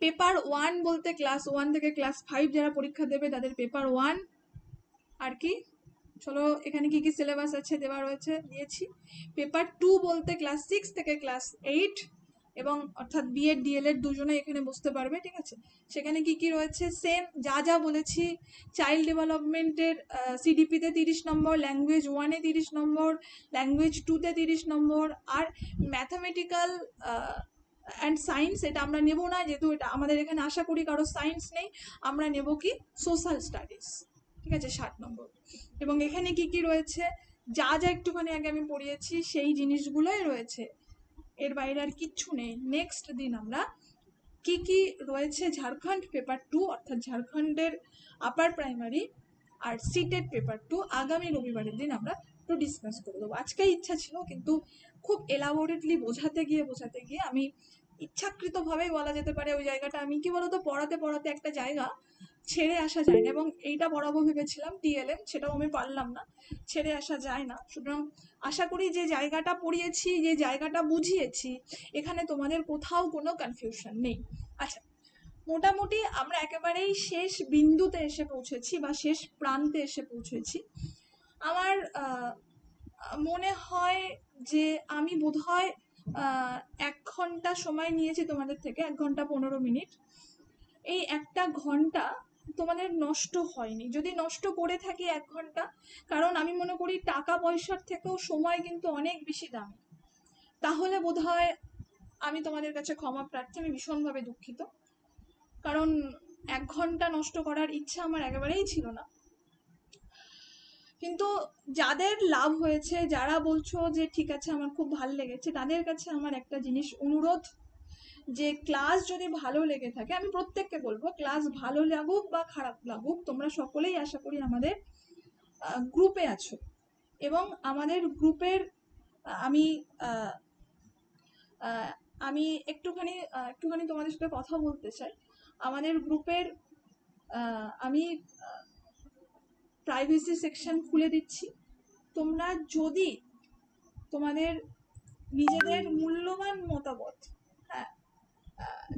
পেপার 1 বলতে ক্লাস 1 থেকে ক্লাস 5 যারা পরীক্ষা দেবে তাদের পেপার 1। আর কি, চলো এখানে কি কি সিলেবাস আছে দেওয়া রয়েছে, দিয়েছি। পেপার 2 বলতে ক্লাস 6 থেকে ক্লাস 8 এবং অর্থাৎ বিএড ডিএলএড দুজনে এখানে বসতে পারবে, ঠিক আছে? সেখানে কি কি রয়েছে, সেম যা যা বলেছি। চাইল্ড ডেভেলপমেন্টের সিডিপিতে 30 নম্বর, ল্যাঙ্গুয়েজ 1-এ 30 নম্বর, ল্যাঙ্গুয়েজ 2-তে 30 নম্বর, আর ম্যাথামেটিক্যাল অ্যান্ড সায়েন্স এটা আমরা নেব না, যেহেতু এটা আমাদের এখানে আশা করি কারো সায়েন্স নেই, আমরা নেব কি সোশ্যাল স্টাডিজ, ঠিক আছে, 60 নম্বর। এবং এখানে কি কি রয়েছে, যা যা একটুখানি আগে আমি পড়িয়েছি সেই জিনিসগুলোই রয়েছে, এর বাইরে আর কিচ্ছু নেই। নেক্সট দিন আমরা কি কি রয়েছে ঝাড়খণ্ড পেপার 2 অর্থাৎ ঝাড়খণ্ডের আপার প্রাইমারি আর সিটেড পেপার 2 আগামী রবিবারের দিন আমরা একটু ডিসকাস করে দেবো। আজকে ইচ্ছা ছিল, কিন্তু খুব এলাবোরেটলি বোঝাতে গিয়ে আমি ইচ্ছাকৃতভাবেই বলা যেতে পারে ওই জায়গাটা, আমি কি বলতো পড়াতে পড়াতে একটা জায়গা ছেড়ে আসা যায় না, এবং এইটা পড়াবো ভেবেছিলাম টিএলএম, সেটাও আমি পারলাম না, ছেড়ে আসা যায় না। সুতরাং আশা করি যে জায়গাটা পড়িয়েছি, যে জায়গাটা বুঝিয়েছি, এখানে তোমাদের কোথাও কোনো কনফিউশন নেই। আচ্ছা, মোটামুটি আমরা একেবারেই শেষ বিন্দুতে এসে পৌঁছেছি বা শেষ প্রান্তে এসে পৌঁছেছি। আমার মনে হয় যে আমি বোধহয় 1 ঘন্টা সময় নিয়েছি তোমাদের থেকে, 1 ঘন্টা 15 মিনিট। এই 1টা ঘন্টা তোমাদের নষ্ট হয়নি, যদি নষ্ট করে থাকি 1 ঘন্টা, কারণ আমি মনে করি টাকা পয়সার থেকেও সময় কিন্তু অনেক বেশি দামি, তাহলে বোধহয় আমি তোমাদের কাছে ক্ষমা প্রার্থী, আমি ভীষণভাবে দুঃখিত, কারণ 1 ঘন্টা নষ্ট করার ইচ্ছা আমার একেবারেই ছিল না। কিন্তু যাদের লাভ হয়েছে, যারা বলছো যে ঠিক আছে আমার খুব ভালো লেগেছে, তাদের কাছে আমার একটা জিনিস অনুরোধ, যে ক্লাস যদি ভালো লেগে থাকে, আমি প্রত্যেককে বলবো ক্লাস ভালো লাগুক বা খারাপ লাগুক, তোমরা সকলেই আশা করি আমাদের গ্রুপে আছো, এবং আমাদের গ্রুপের আমি আহ, আহ, আমি একটুখানি তোমাদের সাথে কথা বলতে চাই। আমাদের গ্রুপের আমি প্রাইভেসি সেকশন খুলে দিচ্ছি। তোমরা যদি তোমাদের নিজেদের মূল্যবান মতামত, হ্যাঁ,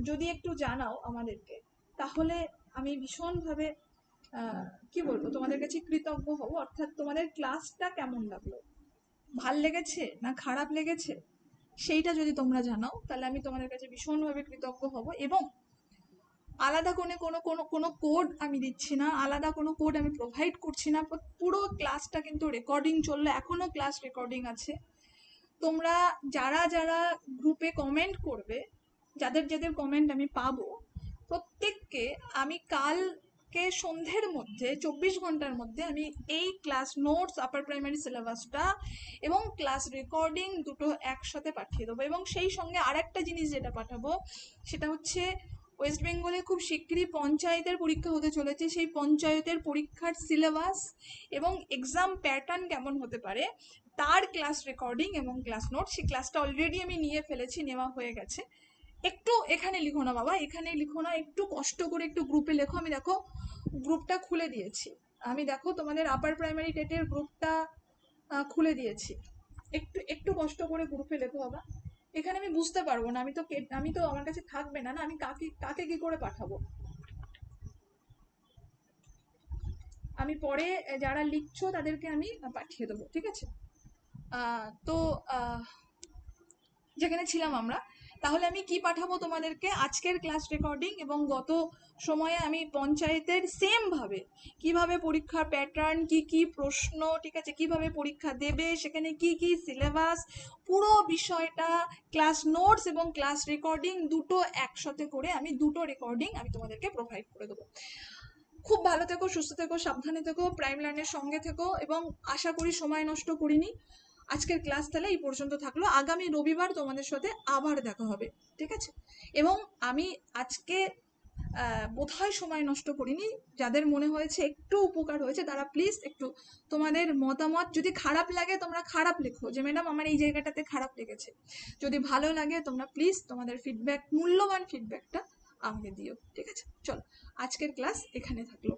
যদি একটু জানাও আমাদেরকে, তাহলে আমি ভীষণভাবে কি বলবো, তোমাদের কাছে কৃতজ্ঞ হব। অর্থাৎ তোমাদের ক্লাসটা কেমন লাগলো, ভাল লেগেছে না খারাপ লেগেছে, সেইটা যদি তোমরা জানাও তাহলে আমি তোমাদের কাছে ভীষণভাবে কৃতজ্ঞ হব। এবং আলাদা কোনো কোনো কোনো কোড আমি দিচ্ছি না, আলাদা কোনো কোড আমি প্রোভাইড করছি না। পুরো ক্লাসটা কিন্তু রেকর্ডিং চললো, এখনো ক্লাস রেকর্ডিং আছে। তোমরা যারা যারা গ্রুপে কমেন্ট করবে, যাদের যাদের কমেন্ট আমি পাবো, প্রত্যেককে আমি কালকে সন্ধ্যের মধ্যে 24 ঘন্টার মধ্যে আমি এই ক্লাস নোটস, আপার প্রাইমারি সিলেবাসটা এবং ক্লাস রেকর্ডিং দুটো একসাথে পাঠিয়ে দেবো। এবং সেই সঙ্গে আরেকটা জিনিস যেটা পাঠাবো, সেটা হচ্ছে ওয়েস্ট বেঙ্গলে খুব শিগগিরই পঞ্চায়েতের পরীক্ষা হতে চলেছে। সেই পঞ্চায়েতের পরীক্ষার সিলেবাস এবং এক্সাম প্যাটার্ন কেমন হতে পারে, তার ক্লাস রেকর্ডিং এবং ক্লাস নোট। সেই ক্লাসটা অলরেডি আমি নিয়ে ফেলেছি, নেওয়া হয়ে গেছে। একটু এখানে লিখো না বাবা, এখানে লিখো না, একটু কষ্ট করে একটু গ্রুপে লেখো। আমি দেখো গ্রুপটা খুলে দিয়েছি, আমি দেখো তোমাদের আপার প্রাইমারি টেটের গ্রুপটা খুলে দিয়েছি। একটু একটু কষ্ট করে গ্রুপে লেখো বাবা। এখানে আমি বুঝতে পারবো না, আমি তো আমার কাছে থাকবে না, আমি কাকে কাকে কি করে পাঠাবো। আমি পরে যারা লিখছো তাদেরকে আমি পাঠিয়ে দেবো, ঠিক আছে। তো যেখানে ছিলাম আমরা, তাহলে আমি কি পাঠাবো তোমাদেরকে, আজকের ক্লাস রেকর্ডিং এবং গত সময়ে আমি পঞ্চায়েতের সেম ভাবে কিভাবে পরীক্ষার প্যাটার্ন, কি কি প্রশ্ন, ঠিক আছে, কিভাবে পরীক্ষা দেবে, সেখানে কি কি সিলেবাস, পুরো বিষয়টা ক্লাস নোটস এবং ক্লাস রেকর্ডিং দুটো একসাথে করে আমি দুটো রেকর্ডিং আমি তোমাদেরকে প্রোভাইড করে দেবো। খুব ভালো থেকো, সুস্থ থেকো, সাবধানে থেকো, প্রাইম লার্নের সঙ্গে থেকো, এবং আশা করি সময় নষ্ট করিনি। আজকের ক্লাস তাহলে এই পর্যন্ত থাকলো, আগামী রবিবার তোমাদের সাথে আবার দেখা হবে, ঠিক আছে। এবং আমি আজকে বোধহয় সময় নষ্ট করিনি। যাদের মনে হয়েছে একটু উপকার হয়েছে তারা প্লিজ একটু তোমাদের মতামত, যদি খারাপ লাগে তোমরা খারাপ লেখো, যে ম্যাডাম আমার এই জায়গাটাতে খারাপ লেগেছে। যদি ভালো লাগে তোমরা প্লিজ তোমাদের ফিডব্যাক, মূল্যবান ফিডব্যাকটা আমাকে দিও, ঠিক আছে। চলো, আজকের ক্লাস এখানে থাকলো।